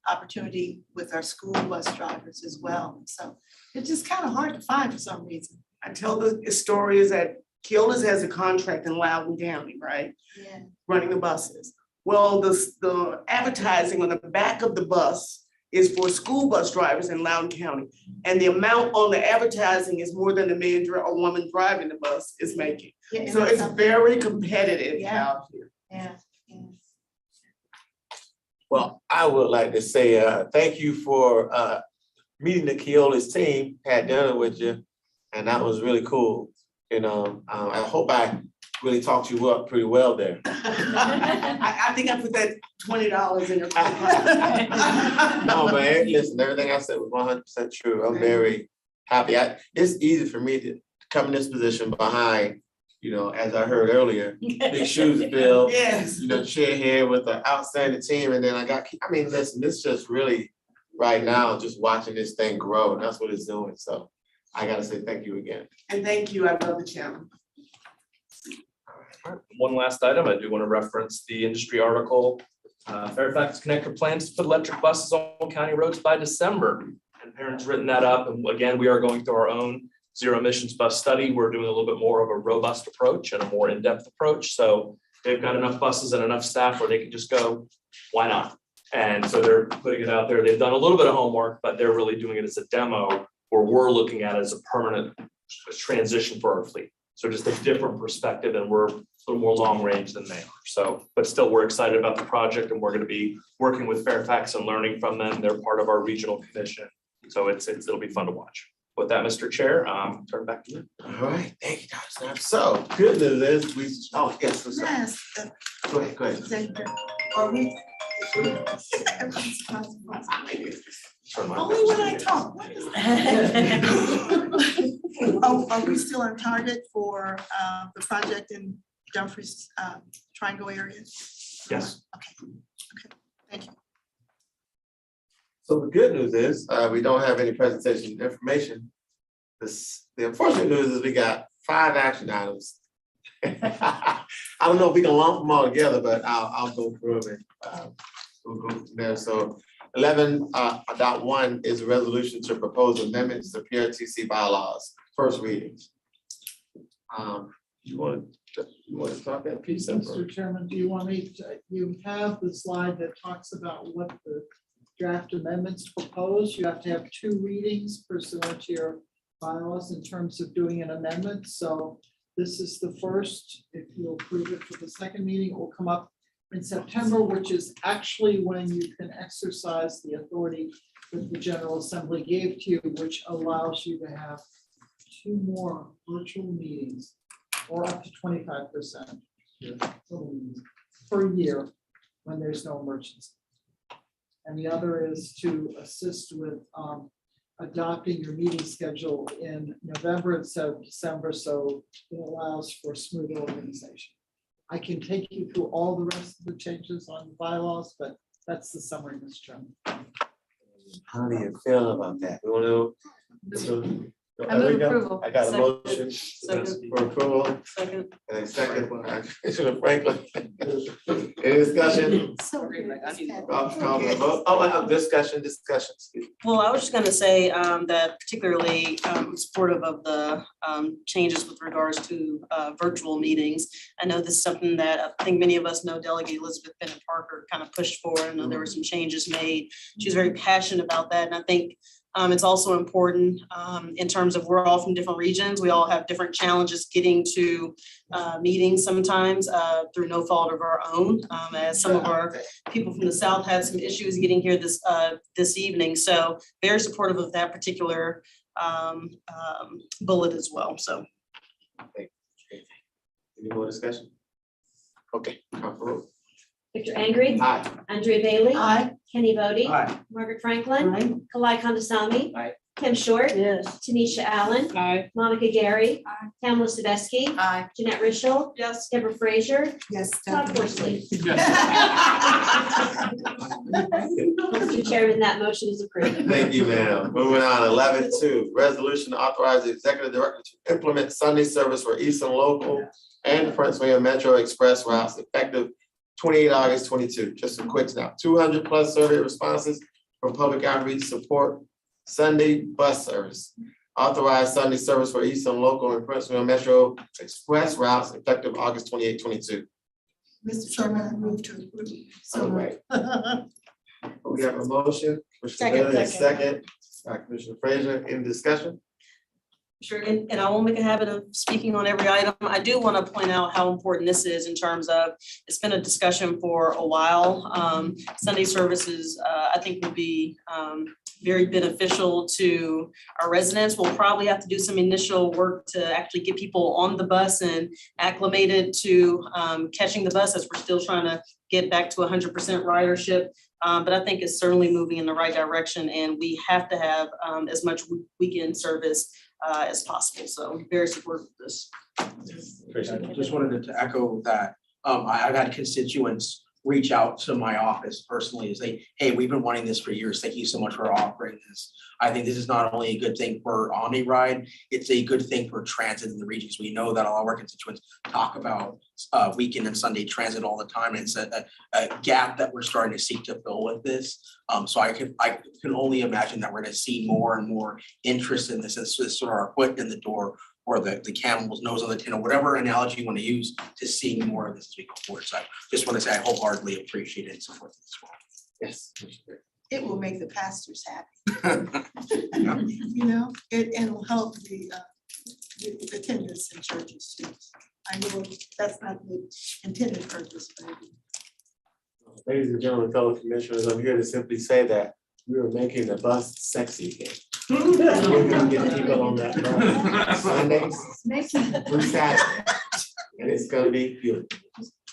C: opportunity with our school bus drivers as well. So it's just kind of hard to find for some reason.
I: I tell the story is that Keolis has a contract in Loudoun County, right?
C: Yeah.
I: Running the buses. Well, the advertising on the back of the bus is for school bus drivers in Loudoun County. And the amount on the advertising is more than the man or woman driving the bus is making.
C: Yeah,
I: So it's very competitive
C: Yeah.
I: out here.
C: Yeah.
A: Well, I would like to say, thank you for, meeting the Keolis team, had dinner with you, and that was really cool. I hope I really talked you up pretty well there.
I: I think I put that $20 in your.
A: No, man, listen, everything I said was 100% true. I'm very happy. It's easy for me to come in this position behind, as I heard earlier, big shoes to fill.
I: Yes.
A: Chair here with an outstanding team, and then listen, this just really, right now, just watching this thing grow, and that's what it's doing. So I gotta say thank you again.
I: And thank you. I love the challenge.
G: One last item, I do want to reference the industry article. Fairfax Connector plans to put electric buses on county roads by December. And Perrin's written that up. And again, we are going through our own zero emissions bus study. We're doing a little bit more of a robust approach and a more in-depth approach. So they've got enough buses and enough staff where they can just go, why not? And so they're putting it out there. They've done a little bit of homework, but they're really doing it as a demo where we're looking at it as a permanent transition for our fleet. So just a different perspective, and we're a little more long range than they are. So, but still, we're excited about the project, and we're gonna be working with Fairfax and learning from them. They're part of our regional commission. So it'll be fun to watch. With that, Mr. Chair, turn it back to you.
A: All right, thank you, Dr. Snap. So, good news is, yes, what's up?
C: Yes,
A: Go ahead, go ahead.
C: executive, are we?
G: Turn mine.
C: Only when I talk. What is that? Are we still on target for the project in Dumfries Triangle area?
G: Yes.
C: Okay, thank you.
A: So the good news is, we don't have any presentation information. The unfortunate news is we got 5 action items. I don't know if we can lump them all together, but I'll go through them and we'll go from there. So 11.1 is a resolution to propose amendments to PRTC bylaws, first readings. You want to talk that piece up?
F: Mr. Chairman, do you want me to, you have the slide that talks about what the draft amendments propose. You have to have 2 readings pursuant to your bylaws in terms of doing an amendment. So this is the first. If you approve it for the second meeting, it will come up in September, which is actually when you can exercise the authority that the General Assembly gave to you, which allows you to have 2 more virtual meetings or up to 25% per year when there's no emergency. And the other is to assist with adopting your meeting schedule in November instead of December, so it allows for smooth organization. I can take you through all the rest of the changes on the bylaws, but that's the summary, Mr. Chairman.
A: How do you feel about that? We want to.
E: I move approval.
A: I got a
E: Second.
A: motion
E: Second.
A: for approval
E: Second.
A: and a second by Commissioner Franklin. Any discussion? Call for the vote. Oh, discussion.
E: Well, I was just gonna say that particularly supportive of the changes with regards to virtual meetings. I know this is something that I think many of us know Delegate Elizabeth Bennett Parker kind of pushed for. I know there were some changes made. She was very passionate about that, and I think it's also important in terms of we're all from different regions. We all have different challenges getting to meetings sometimes through no fault of our own. As some of our people from the South had some issues getting here this evening. So very supportive of that particular bullet as well. So.
A: Any more discussion? Okay, call for vote.
B: Victor Angry,
A: Aye.
B: Andrea Bailey.
C: Aye.
B: Kenny Bodie.
G: Aye.
B: Margaret Franklin. Kalai Kandasamy.
G: Aye.
B: Kim Short.
E: Yes.
B: Tanisha Allen.
E: Aye.
B: Monica Gary. Pamela Sadesky.
C: Aye.
B: Jeanette Richel.
E: Yes.
B: Deborah Frazier.
C: Yes.
B: Todd Forsley.
D: Yes.
B: Mr. Chairman, that motion is approved.
A: Thank you, ma'am. Moving on, 11.2, resolution to authorize the executive director to implement Sunday service for Eastern Local and Prince William Metro Express routes effective 28 August 22. Just a quick snap, 200+ survey responses from public outreach support Sunday bus service. Authorized Sunday service for Eastern Local and Prince William Metro Express routes effective August 28, 22.
C: Mr. Chairman, I move to approve.
A: All right. We have a motion. Commissioner
C: Second,
A: Bailey, second. Commissioner Frazier, in discussion?
E: Sure, and I won't make a habit of speaking on every item. I do want to point out how important this is in terms of, it's been a discussion for a while. Sunday services, I think will be very beneficial to our residents. We'll probably have to do some initial work to actually get people on the bus and acclimated to catching the bus as we're still trying to get back to 100% ridership. But I think it's certainly moving in the right direction, and we have to have as much weekend service as possible. So very supportive of this.
K: Just wanted to echo that. I've had constituents reach out to my office personally and say, hey, we've been wanting this for years. Thank you so much for offering this. I think this is not only a good thing for Omni Ride, it's a good thing for transit in the regions. We know that all of our constituents talk about weekend and Sunday transit all the time. And it's a gap that we're starting to seek to fill with this. So I can only imagine that we're going to see more and more interest in this as sort of our foot in the door, or the camel's nose on the tin, or whatever analogy you want to use, to seeing more of this as we go forward. So I just want to say I wholeheartedly appreciate it and support this as well.
A: Yes.
C: It will make the pastors happy. You know, and will help the attendance in churches That's not the intended purpose, maybe.
A: Ladies and gentlemen, fellow commissioners, I'm here to simply say that we are making the bus sexy again. We're gonna get people on that bus Sundays through Saturday. And it's gonna be beautiful.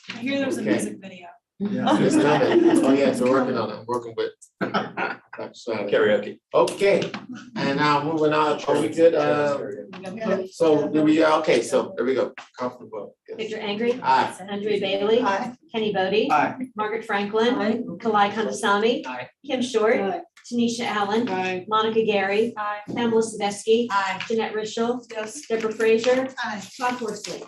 E: I hear there's a
A: Okay.
E: music video.
A: It's coming. Oh, yes, we're working on it, working with. Dr. Snyder.
G: Karaoke.
A: Okay, and now moving on, oh, we did, so, do we, okay, so, there we go, comfortable.
B: Victor Angry.
A: Aye.
B: Andrea Bailey.
C: Aye.
B: Kenny Bodie.
K: Aye.
B: Margaret Franklin. Kalai Kandasamy.
G: Aye.
B: Kim Short. Tanisha Allen.
I: Aye.
B: Monica Gary.
E: Aye.
B: Pamela Sadowski.
C: Aye.
B: Jeanette Richel.
E: Yes.
B: Deborah Frazier.
C: Aye.
B: Todd Horsley.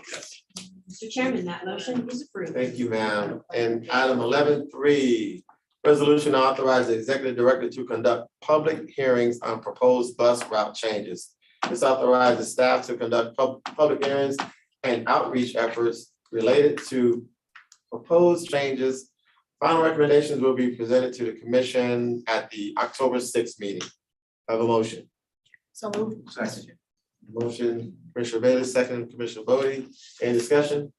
B: Mr. Chairman, that motion is approved.
A: Thank you, ma'am. And item 11.3, resolution to authorize the executive director to conduct public hearings on proposed bus route changes. This authorizes staff to conduct public hearings and outreach efforts related to proposed changes. Final recommendations will be presented to the commission at the October 6th meeting. Have a motion.
C: So moved.
K: Second.
A: Motion, Commissioner Bailey, second, Commissioner Bodie. Any discussion?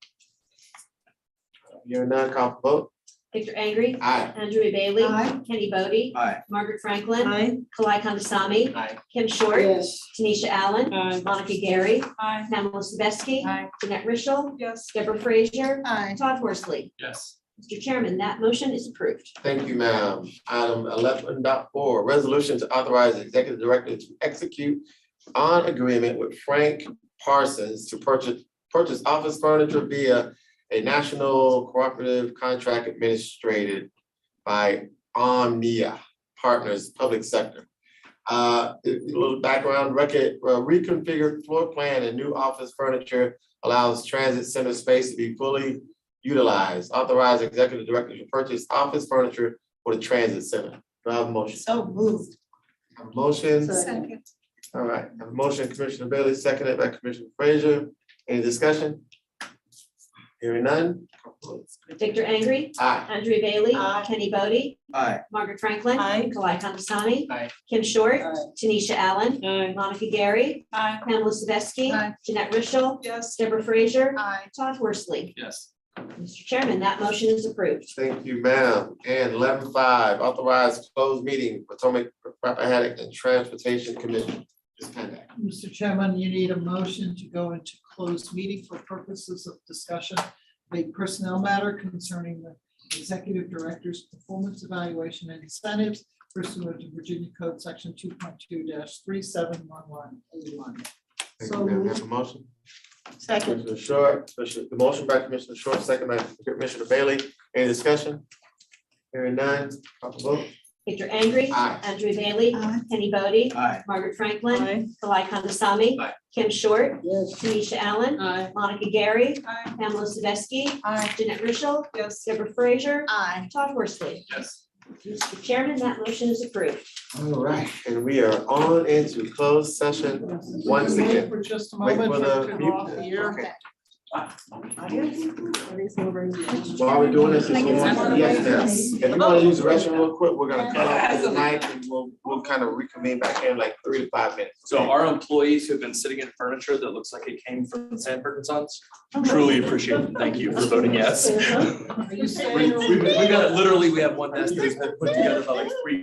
A: Hearing none, call for vote.
B: Victor Angry.
A: Aye.
B: Andrea Bailey.
C: Aye.
B: Kenny Bodie.
K: Aye.
B: Margaret Franklin.
E: Aye.
B: Kalai Kandasamy.
G: Aye.
B: Kim Short.
J: Yes.
B: Tanisha Allen.
E: Aye.
B: Monica Gary.
E: Aye.
B: Pamela Sadowski.
E: Aye.
B: Jeanette Richel.
E: Yes.
B: Deborah Frazier.
C: Aye.
B: Todd Horsley.
G: Yes.
B: Mr. Chairman, that motion is approved.
A: Thank you, ma'am. Item 11.4, resolution to authorize the executive director to execute on agreement with Frank Parsons to purchase office furniture via a national cooperative contract administrated by Omnia Partners Public Sector. A little background, reconfigured floor plan and new office furniture allows transit center space to be fully utilized. Authorize executive director to purchase office furniture for the transit center. Do I have a motion?
C: So moved.
A: A motion,
C: Second.
A: all right, I have a motion, Commissioner Bailey, seconded by Commissioner Frazier. Any discussion? Hearing none?
B: Victor Angry.
A: Aye.
B: Andrea Bailey.
C: Aye.
B: Kenny Bodie.
K: Aye.
B: Margaret Franklin.
E: Aye.
B: Kalai Kandasamy.
G: Aye.
B: Kim Short.
J: Aye.
B: Tanisha Allen.
E: Aye.
B: Monica Gary.
E: Aye.
B: Pamela Sadowski.
C: Aye.
B: Jeanette Richel.
E: Yes.
B: Deborah Frazier.
C: Aye.
B: Todd Horsley.
G: Yes.
B: Mr. Chairman, that motion is approved.
A: Thank you, ma'am. And 11.5, authorize closed meeting, Potomac Rappahannock and Transportation Commission. Ms. Pendak.
F: Mr. Chairman, you need a motion to go into closed meeting for purposes of discussion of a personnel matter concerning the executive director's performance evaluation and incentives pursuant to Virginia Code Section 2.2-3711A1.
A: Thank you, ma'am. Have a motion?
C: Second.
A: Commissioner Short, the motion by Commissioner Short, second by Commissioner Bailey. Any discussion? Hearing none, call for vote.
B: Victor Angry.
A: Aye.
B: Andrea Bailey.
C: Aye.
B: Kenny Bodie.
K: Aye.
B: Margaret Franklin.
E: Aye.
B: Kalai Kandasamy.
G: Aye.
B: Kim Short.
J: Yes.
B: Tanisha Allen.
E: Aye.
B: Monica Gary.
E: Aye.
B: Pamela Sadowski.
E: Aye.
B: Jeanette Richel.
E: Yes.
B: Deborah Frazier.
C: Aye.
B: Todd Horsley.
G: Yes.
B: Mr. Chairman, that motion is approved.
A: All right, and we are on into closed session once again.
F: For just a
A: Wait
F: moment.
A: for the
F: turn
A: mute.
F: off the air.
A: Okay. While we're doing this, yes, if you want to use the restroom real quick, we're gonna cut off the mic and we'll kind of reconvene back in like 3 to 5 minutes.
G: So our employees who've been sitting in furniture that looks like it came from Sanford and Sons, truly appreciate it. Thank you for voting yes.
F: Are you saying?
G: We got, literally, we have one desk that's been put together by like 3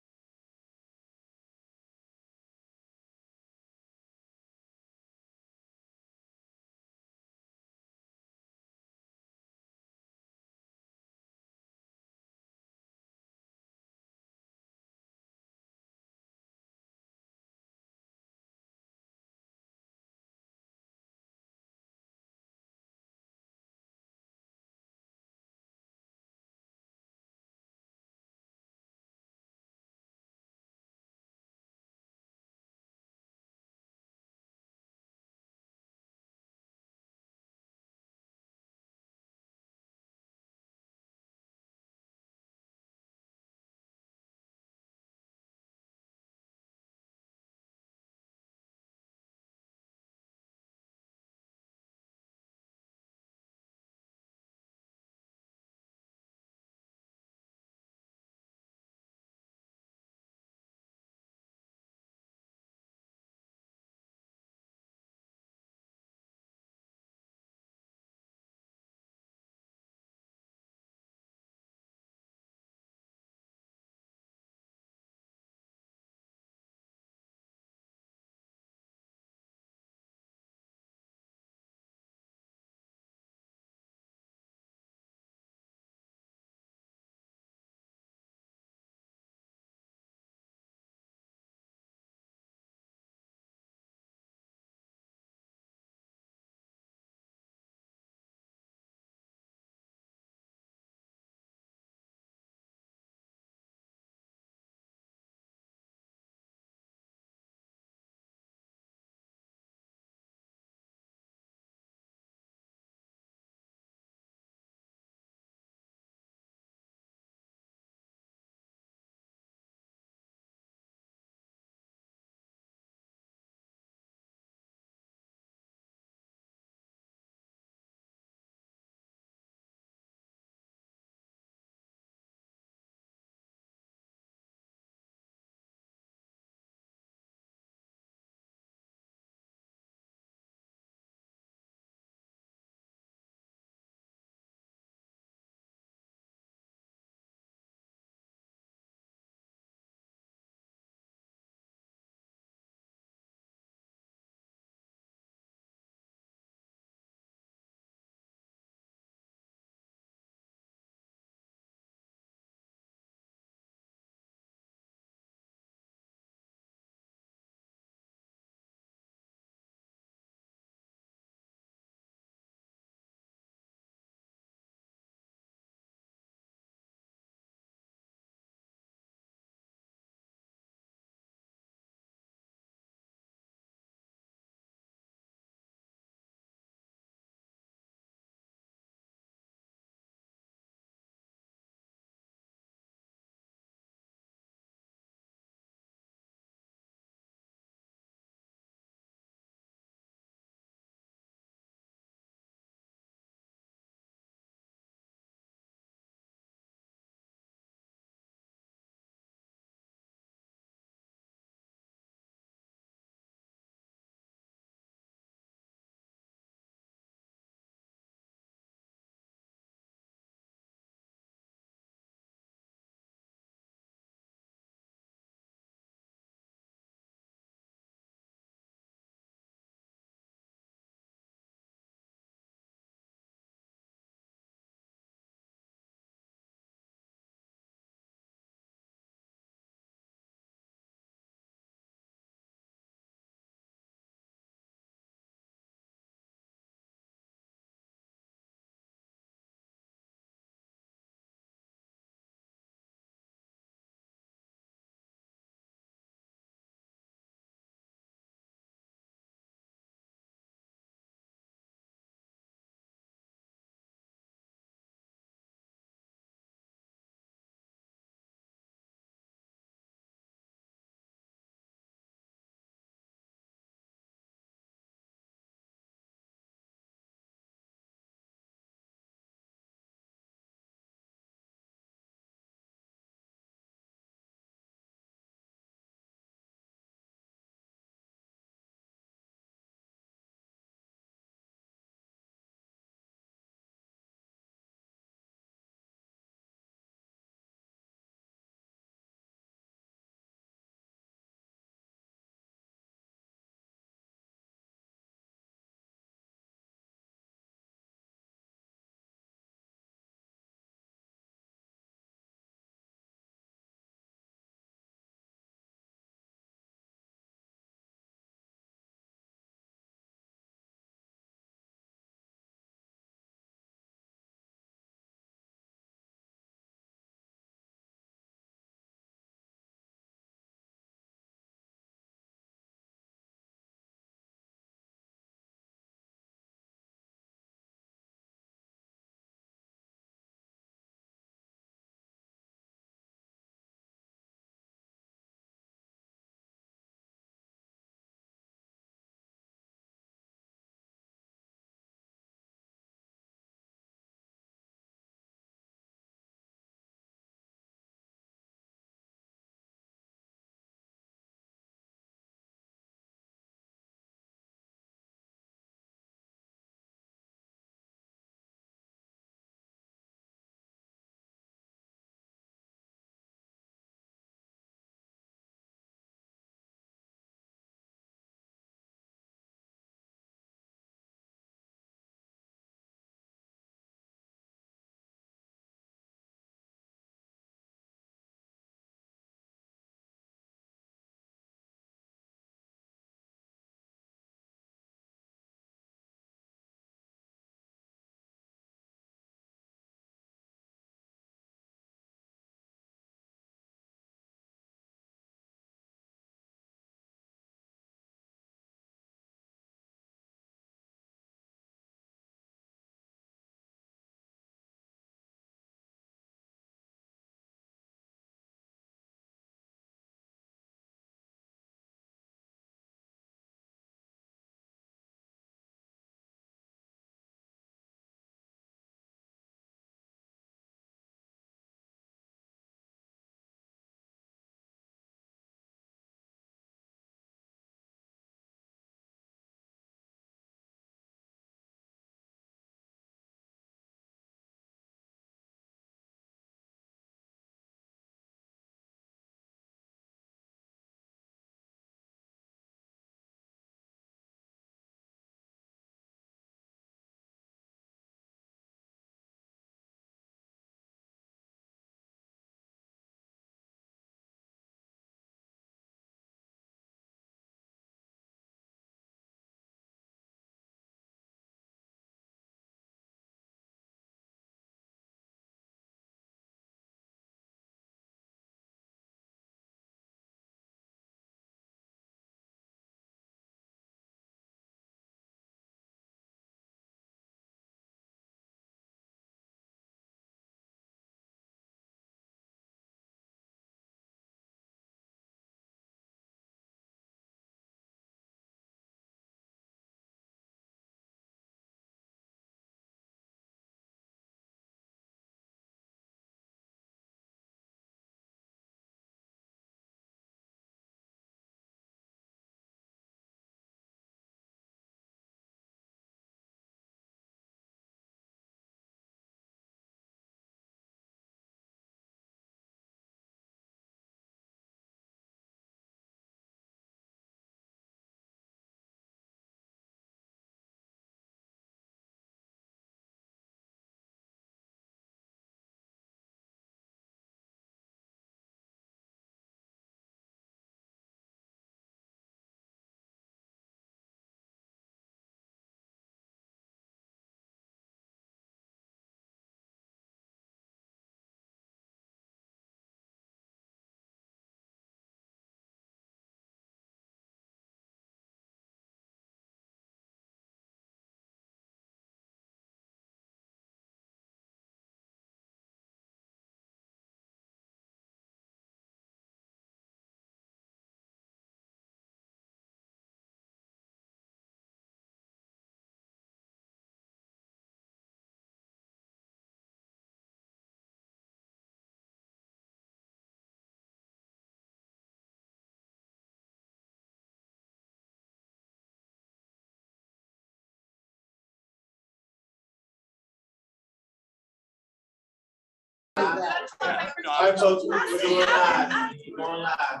A: right, folks, we're going live. We're going live.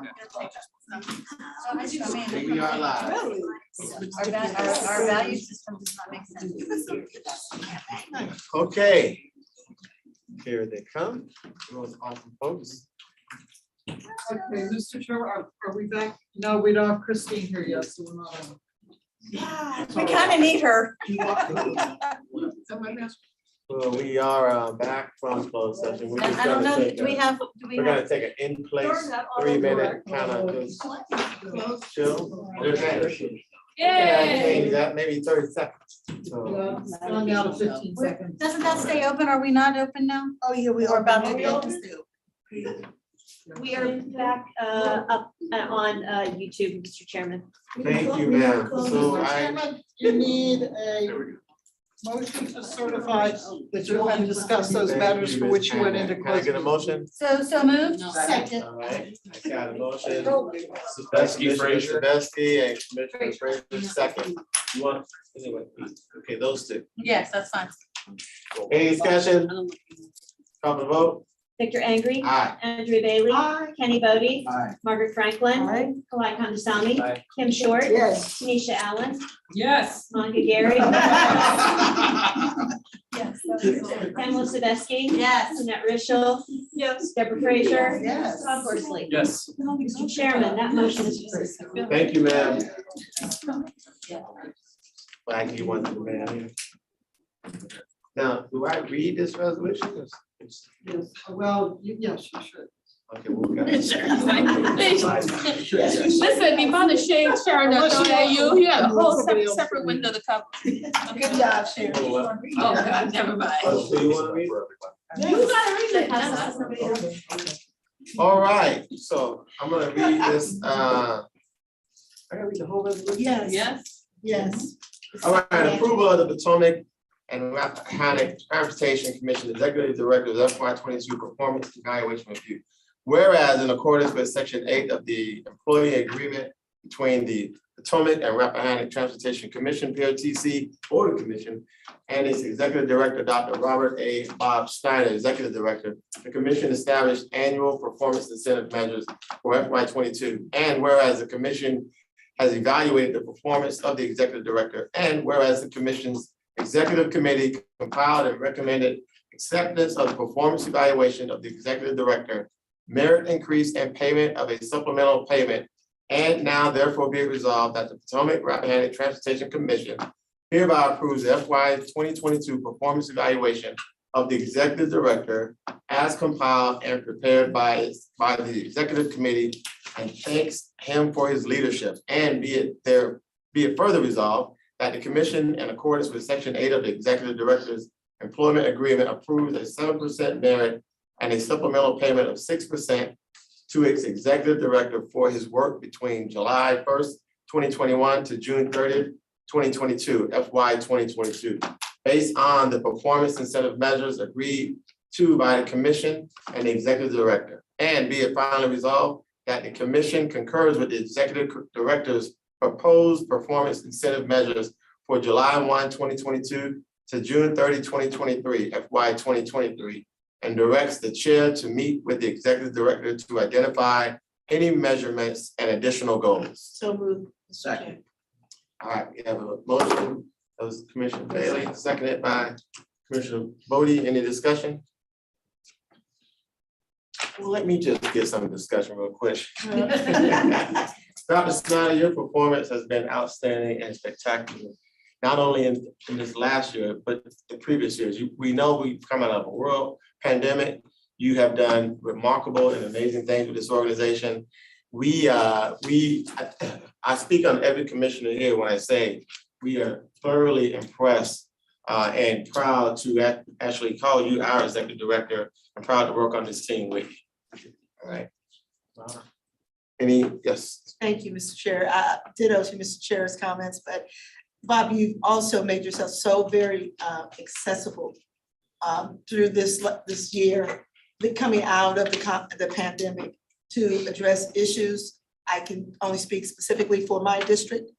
A: We are live.
L: Our value system does not make sense.
A: Okay. Here they come. Those awesome folks.
F: Okay, Mr. Chair, are we back? No, we don't have Christine here yet, so we're not on.
L: We kind of need her.
A: Well, we are back from closed session. We're just
L: I don't
A: gonna
L: know,
A: take
L: do we
A: a-
L: have,
A: We're gonna take an in-place 3-minute kind of just chill. Yeah, that maybe 30 seconds. So,
F: Yeah, it's going down to 15 seconds.
L: Doesn't that stay open? Are we not open now?
C: Oh, yeah, we
L: Or
C: are
L: about
C: about
L: to be
C: to
L: open?
B: We are back up on YouTube, Mr. Chairman.
A: thank you, ma'am. So
F: Mr.
A: I,
F: Chairman, you need a motion to certify that you're going to discuss those matters for which you went into
A: can I
F: closed.
A: get a motion?
L: So moved?
C: Second.
A: All right, I got a motion.
G: Thank you,
A: Commissioner
G: Frazier.
A: Sabesky and Commissioner Frazier, second. You want, anyway, okay, those two.
L: Yes, that's fine.
A: Any discussion? Call the vote?
B: Victor Angry.
A: Aye.
B: Andrea Bailey. Kenny Bodie.
K: Aye.
B: Margaret Franklin.
C: Aye.
B: Kalai Kandasamy.
G: Aye.
B: Kim Short.
C: Yes.
B: Tanisha Allen.
F: Yes.
B: Monica Gary.
L: Yes.
B: Pamela Sabesky.
L: Yes.
B: Annette Richel. Yes. Deborah Frazier.
C: Yes.
B: Todd Horsley.
G: Yes.
B: Mr. Chairman, that motion is approved.
A: Thank you, ma'am. Glad you want to, ma'am. Now, do I read this resolution? It's-
F: Yes, well, yes, you should.
A: Okay, well, we got.
M: Listen, the amount of shade Sharon done thrown at you, you got a whole separate window to cover.
C: Good job, Sharon.
M: Oh, God, never mind.
A: Oh, so you wanna read?
M: You gotta read it.
A: All right, so I'm gonna read this, I gotta read the whole resolution?
C: Yes.
M: Yes.
C: Yes.
A: All right, approval of the Potomac and Rappahannock Transportation Commission Executive Director's FY 22 Performance Evaluation Review. Whereas in accordance with Section 8 of the employee agreement between the Potomac and Rappahannock Transportation Commission, PRTC, Board of Commission, and its Executive Director, Dr. Robert A. Bob Steiner, Executive Director, the Commission established annual performance incentive measures for FY 22. And whereas the Commission has evaluated the performance of the Executive Director, and whereas the Commission's Executive Committee compiled and recommended acceptance of the performance evaluation of the Executive Director, merit increase and payment of a supplemental payment, and now therefore be it resolved that the Potomac Rappahannock Transportation Commission hereby approves the FY 2022 performance evaluation of the Executive Director as compiled and prepared by the Executive Committee, and thanks him for his leadership. And be it further resolved that the Commission, in accordance with Section 8 of the Executive Director's Employment Agreement, approves a 7% merit and a supplemental payment of 6% to its Executive Director for his work between July 1st, 2021 to June 30th, 2022, FY 2022, based on the performance incentive measures agreed to by the Commission and the Executive Director. And be it finally resolved that the Commission concurs with the Executive Director's proposed performance incentive measures for July 1, 2022 to June 30, 2023, FY 2023, and directs the Chair to meet with the Executive Director to identify any measurements and additional goals.
C: So moved.
K: Second.
A: All right, we have a motion, that was Commissioner Bailey, seconded by Commissioner Bodie. Any discussion? Well, let me just get some discussion real quick. Dr. Snyder, your performance has been outstanding and spectacular, not only in this last year, but the previous years. We know we've come out of a world pandemic. You have done remarkable and amazing things with this organization. I speak on every commissioner here when I say we are thoroughly impressed and proud to actually call you our Executive Director, and proud to work on this team with you. All right. Yes.
C: Thank you, Mr. Chair. Ditto to Mr. Chair's comments, but Bob, you've also made yourself so very accessible through this year, coming out of the pandemic to address issues. I can only speak specifically for my district,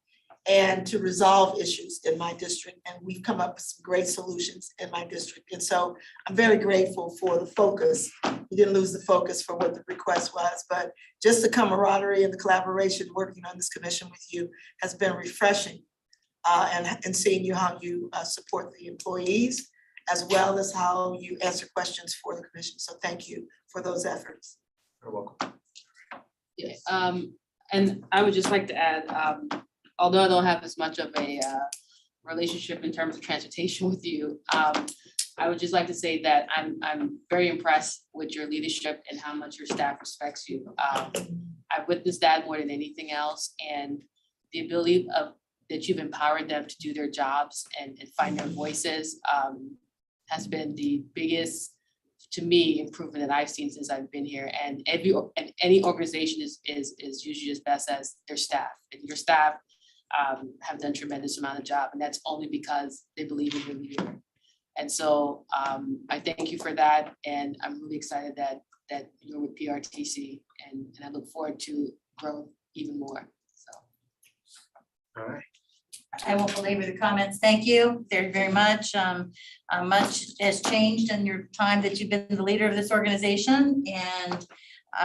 C: and to resolve issues in my district. And we've come up with some great solutions in my district. And so I'm very grateful for the focus. We didn't lose the focus for what the request was, but just the camaraderie and the collaboration working on this commission with you has been refreshing. And seeing you how you support the employees as well as how you answer questions for the commission. So thank you for those efforts.
G: You're welcome.
M: Yeah, and I would just like to add, although I don't have as much of a relationship in terms of transportation with you, I would just like to say that I'm very impressed with your leadership and how much your staff respects you. I've witnessed that more than anything else, and the ability that you've empowered them to do their jobs and find their voices has been the biggest, to me, improvement that I've seen since I've been here. And any organization is usually as best as their staff, and your staff have done tremendous amount of job, and that's only because they believe in your leader. And so I thank you for that, and I'm really excited that you're with PRTC, and I look forward to growth even more. So.
A: All right.
L: I won't belabor the comments. Thank you very, very much. Much has changed in your time that you've been the leader of this organization, and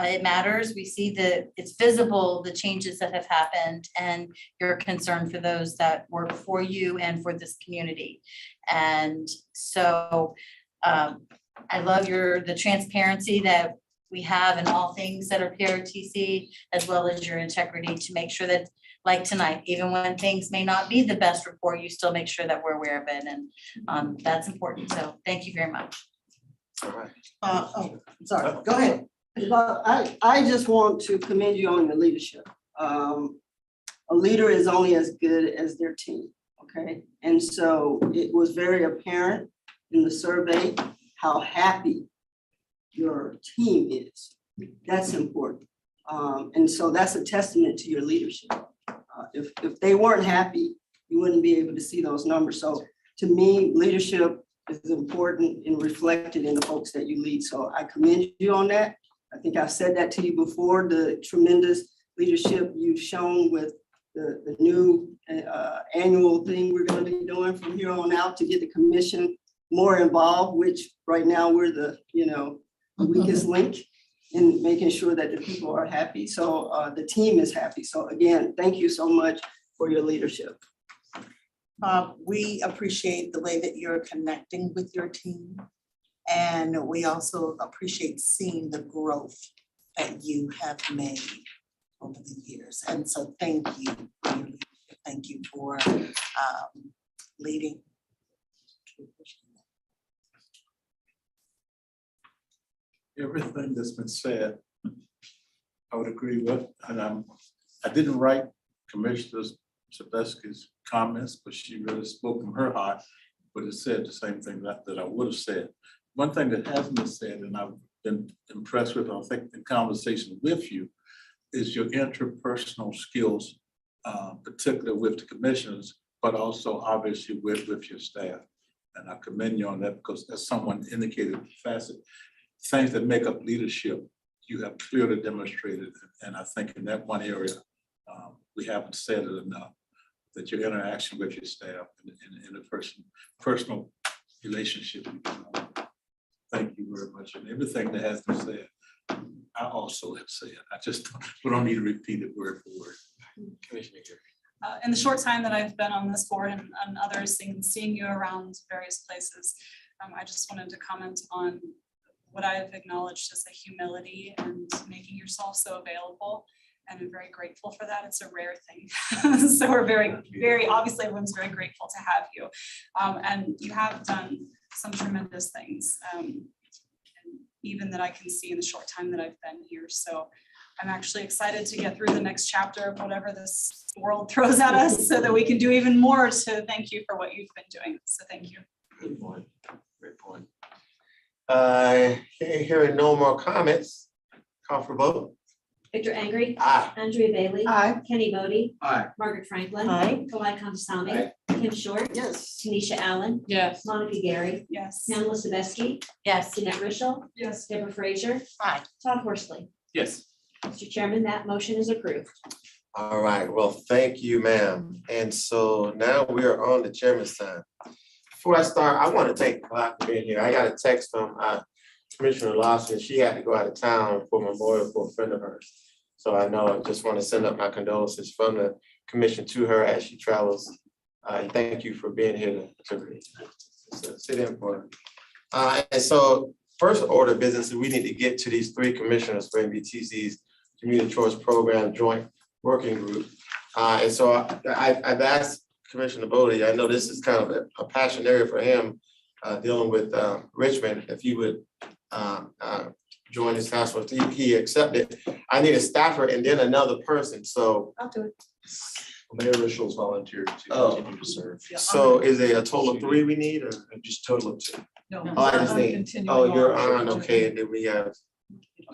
L: it matters. We see that it's visible, the changes that have happened, and your concern for those that work for you and for this community. And so I love the transparency that we have in all things that are PRTC, as well as your integrity to make sure that, like tonight, even when things may not be the best report, you still make sure that we're aware of it, and that's important. So thank you very much.
A: All right.
J: Sorry, go ahead. Well, I just want to commend you on your leadership. A leader is only as good as their team, okay? And so it was very apparent in the survey how happy your team is. That's important. And so that's a testament to your leadership. If they weren't happy, you wouldn't be able to see those numbers. So to me, leadership is important and reflected in the folks that you lead. So I commend you on that. I think I've said that to you before, the tremendous leadership you've shown with the new annual thing we're going to be doing from here on out to get the commission more involved, which right now we're the weakest link in making sure that the people are happy. So the team is happy. So again, thank you so much for your leadership.
N: We appreciate the way that you're connecting with your team. And we also appreciate seeing the growth that you have made over the years. And so thank you for your leadership. Thank you for leading.
O: Everything that's been said, I would agree with, and I didn't write Commissioner Sabesky's comments, but she really spoke from her heart, but it said the same thing that I would have said. One thing that hasn't been said, and I've been impressed with, I think, in conversation with you, is your interpersonal skills, particularly with the commissioners, but also obviously with your staff. And I commend you on that because as someone indicated, things that make up leadership, you have clearly demonstrated. And I think in that one area, we haven't said it enough, that your interaction with your staff and the personal relationship. Thank you very much. And everything that has been said, I also have said. We don't need to repeat it word for word. Commissioner Gary.
P: In the short time that I've been on this board and others, seeing you around various places, I just wanted to comment on what I've acknowledged as the humility and making yourself so available. And I'm very grateful for that. It's a rare thing. So we're very, obviously everyone's very grateful to have you. And you have done some tremendous things, and even that I can see in the short time that I've been here. So I'm actually excited to get through the next chapter of whatever this world throws at us so that we can do even more to thank you for what you've been doing. So thank you.
A: Good point. Great point. Hearing no more comments, call for vote.
B: Victor Angry.
A: Aye.
B: Andrea Bailey.
C: Aye.
B: Kenny Bodie.
O: Aye.
B: Margaret Franklin.
J: Aye.
B: Kalai Kandasamy.
A: Aye.
B: Kim Short.
J: Yes.
B: Tanisha Allen.
M: Yes.
B: Monica Gary.
P: Yes.
B: Pamela Sabesky.
L: Yes.
B: Jeanette Richel.
P: Yes.
B: Deborah Frazier.
L: Aye.
B: Todd Horsley.
G: Yes.
B: Mr. Chairman, that motion is approved.
A: All right, well, thank you, ma'am. And so now we are on the chairman's time. Before I start, I want to thank Clyde for being here. I got a text from Commissioner Lawson. She had to go out of town for memorial for a friend of hers. So I know I just want to send up my condolences from the commission to her as she travels. And thank you for being here to sit in for her. And so first order of business is we need to get to these three commissioners for MBTC's Community Choice Program Joint Working Group. And so I've asked Commissioner Bodie, I know this is kind of a passion area for him, dealing with Richmond, if he would join this task force. He accepted. I need a staffer and then another person, so.
B: I'll do it.
G: Mayor Rachel's volunteered to continue to serve.
A: So is it a total of 3 we need, or?
G: Just total of 2.
F: No.
A: Oh, I understand.
F: Continuing
A: Oh, you're
F: on.
A: on, okay, and then we have,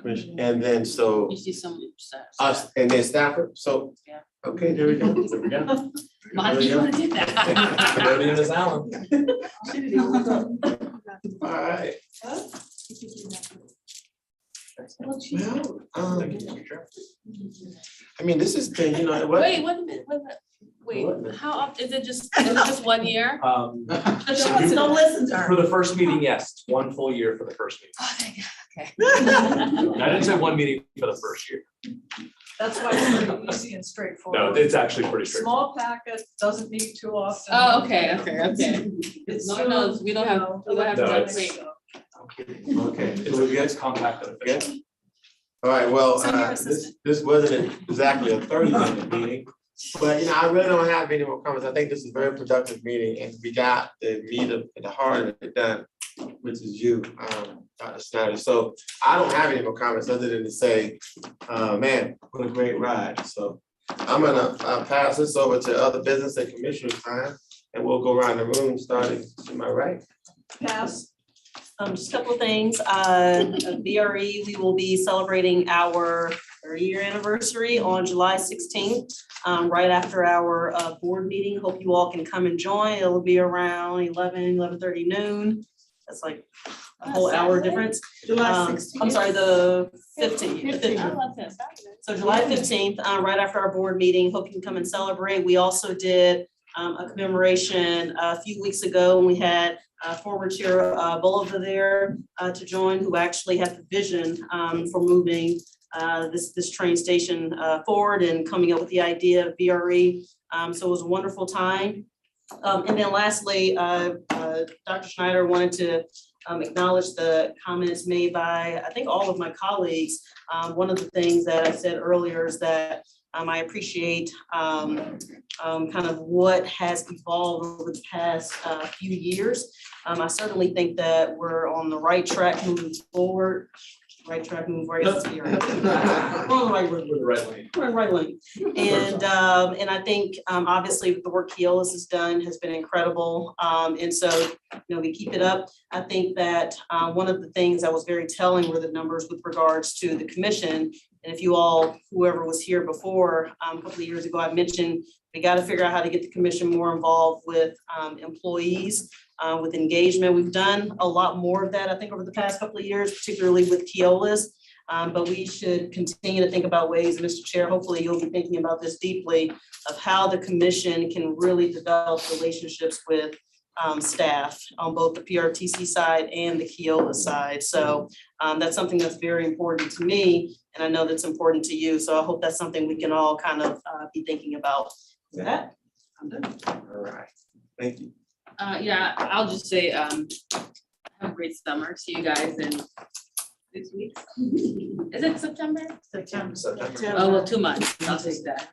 A: and then so
M: You see some.
A: us, and then Stafford, so,
M: Yeah.
A: okay, there we go.
G: There we go.
M: Why do you want to do that?
G: Cambodian is Alan.
A: All right. Well,
G: Thank you, Mr. Chair.
A: I mean, this is been, what?
M: Wait, wait a minute, wait, how often, is it just 1 year?
G: So
C: Don't listen to her.
G: for the first meeting, yes, 1 full year for the first meeting.
M: Oh, thank God, okay.
G: I didn't say 1 meeting for the first year.
F: That's why it's pretty easy and straightforward.
G: No, it's actually pretty straightforward.
F: Small packet, doesn't meet too often.
M: Oh, okay.
F: It's
M: No, we don't have, we don't have
G: No,
M: to
G: it's-
M: wait.
A: Okay, so we
G: It's
A: good?
G: compact and efficient.
A: Good? All right, well,
P: So your
A: this wasn't exactly a 30-minute meeting, but I really don't have any more comments. I think this is a very productive meeting, and we got the meat of the heart of it done, which is you, Dr. Snyder. So I don't have any more comments other than to say, man, what a great ride. So I'm gonna pass this over to other business and commissioners time, and we'll go around the room, starting to my right.
C: Pass.
E: Just a couple of things. BRE, we will be celebrating our 30-year anniversary on July 16th, right after our board meeting. Hope you all can come and join. It'll be around 11:30 noon. That's like a whole hour difference.
C: July 16th.
E: I'm sorry, the 15th.
M: I love that.
E: So July 15th, right after our board meeting, hope you can come and celebrate. We also did a commemoration a few weeks ago. We had former Chair Bolivar there to join, who actually had the vision for moving this train station forward and coming up with the idea of BRE. So it was a wonderful time. And then lastly, Dr. Schneider wanted to acknowledge the comments made by, I think, all of my colleagues. One of the things that I said earlier is that I appreciate kind of what has evolved over the past few years. I certainly think that we're on the right track moving forward. Right track, moving forward. We're on the right road.
G: We're the right lane.
E: We're in the right lane. And I think obviously the work Keolis has done has been incredible. And so, we keep it up. I think that one of the things that was very telling were the numbers with regards to the commission. And if you all, whoever was here before, a couple of years ago, I mentioned we got to figure out how to get the commission more involved with employees, with engagement. We've done a lot more of that, I think, over the past couple of years, particularly with Keolis. But we should continue to think about ways, Mr. Chair, hopefully you'll be thinking about this deeply, of how the commission can really develop relationships with staff on both the PRTC side and the Keolis side. So that's something that's very important to me, and I know that's important to you. So I hope that's something we can all kind of be thinking about. With that, I'm done.
A: All right, thank you.
M: Yeah, I'll just say, have a great summer. See you guys in 6 weeks. Is it September?
E: September.
M: Oh, well, 2 months. I'll take that.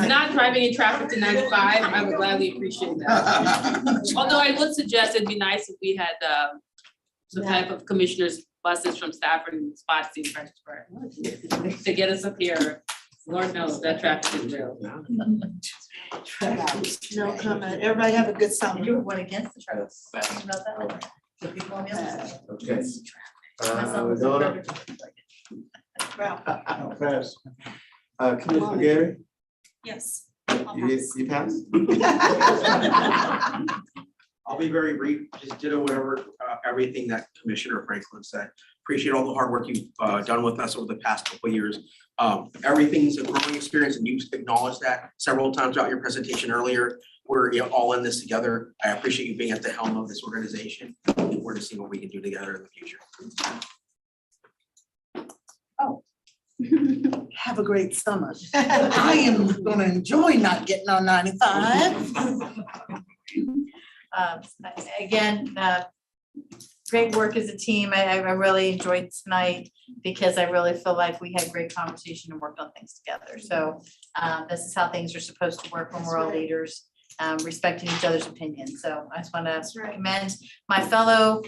M: Not driving in traffic to 95, I would gladly appreciate that. Although I would suggest it'd be nice if we had some type of commissioners buses from Stafford and spots in Fredericksburg to get us up here. Lord knows that traffic is real.
C: No comment. Everybody have a good summer.
L: You went against the traffic. About that. The people on the other side.
A: Okay.
L: Myself was
A: Donna?
C: Well,
O: Pass.
A: Commissioner Gary,
P: Yes.
A: you pass?
K: I'll be very brief, just ditto whatever, everything that Commissioner Franklin said. Appreciate all the hard work you've done with us over the past couple of years. Everything's a growing experience, and you've acknowledged that several times throughout your presentation earlier. We're all in this together. I appreciate you being at the helm of this organization. Looking forward to seeing what we can do together in the future.
N: Have a great summer. I am gonna enjoy not getting on 95.
L: Again, great work as a team. I really enjoyed tonight because I really feel like we had great conversation and worked on things together. So this is how things are supposed to work when we're all leaders, respecting each other's opinions. So I just want to commend my fellow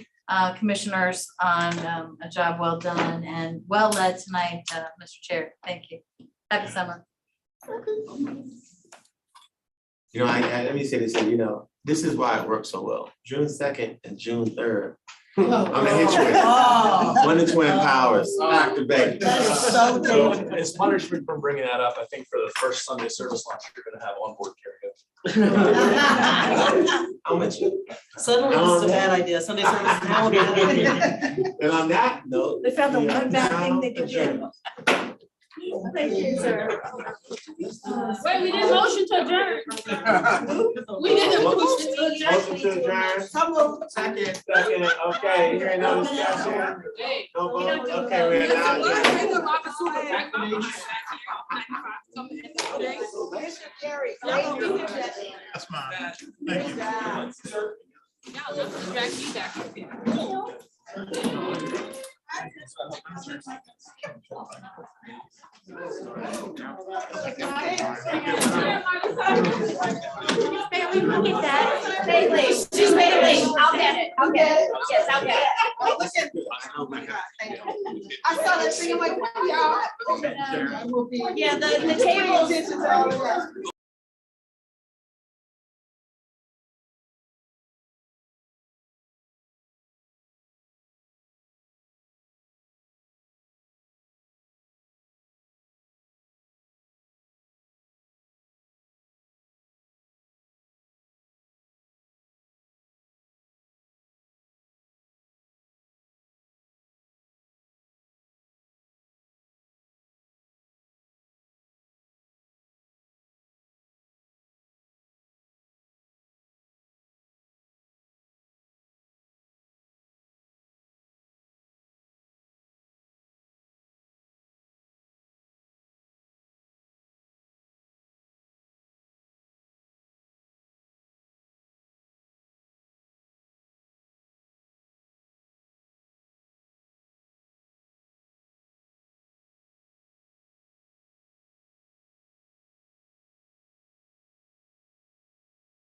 L: commissioners on a job well done and well led tonight, Mr. Chair. Thank you. Happy summer.
A: You know, let me say this, this is why it works so well. June 2nd and June 3rd. I'm gonna hit you with one of the twin powers, activate.
C: That is so
G: So
C: good.
G: as punishment for bringing that up, I think for the first Sunday service lunch, you're gonna have onboard karaoke.
A: I'm with you.
E: Suddenly this is a bad idea. Sunday service is now a bad idea.
A: And on that note.
L: They found the one bad thing they could do.
A: Adjourned.
L: Thank you, sir.
M: Wait, we did motion to adjourn. We did a motion to adjourn.
A: Motion to adjourn. Second, okay, hearing no discussion.
M: Hey.
A: No vote, okay, we're now adjourned.
O: That's mine. Thank you.
M: Y'all not distract me back here.
B: Bailey, just Bailey, I'll get it, yes, I'll get it.
C: Oh my God, thank you. I saw that thing, I'm like, what y'all?
B: Yeah, the table.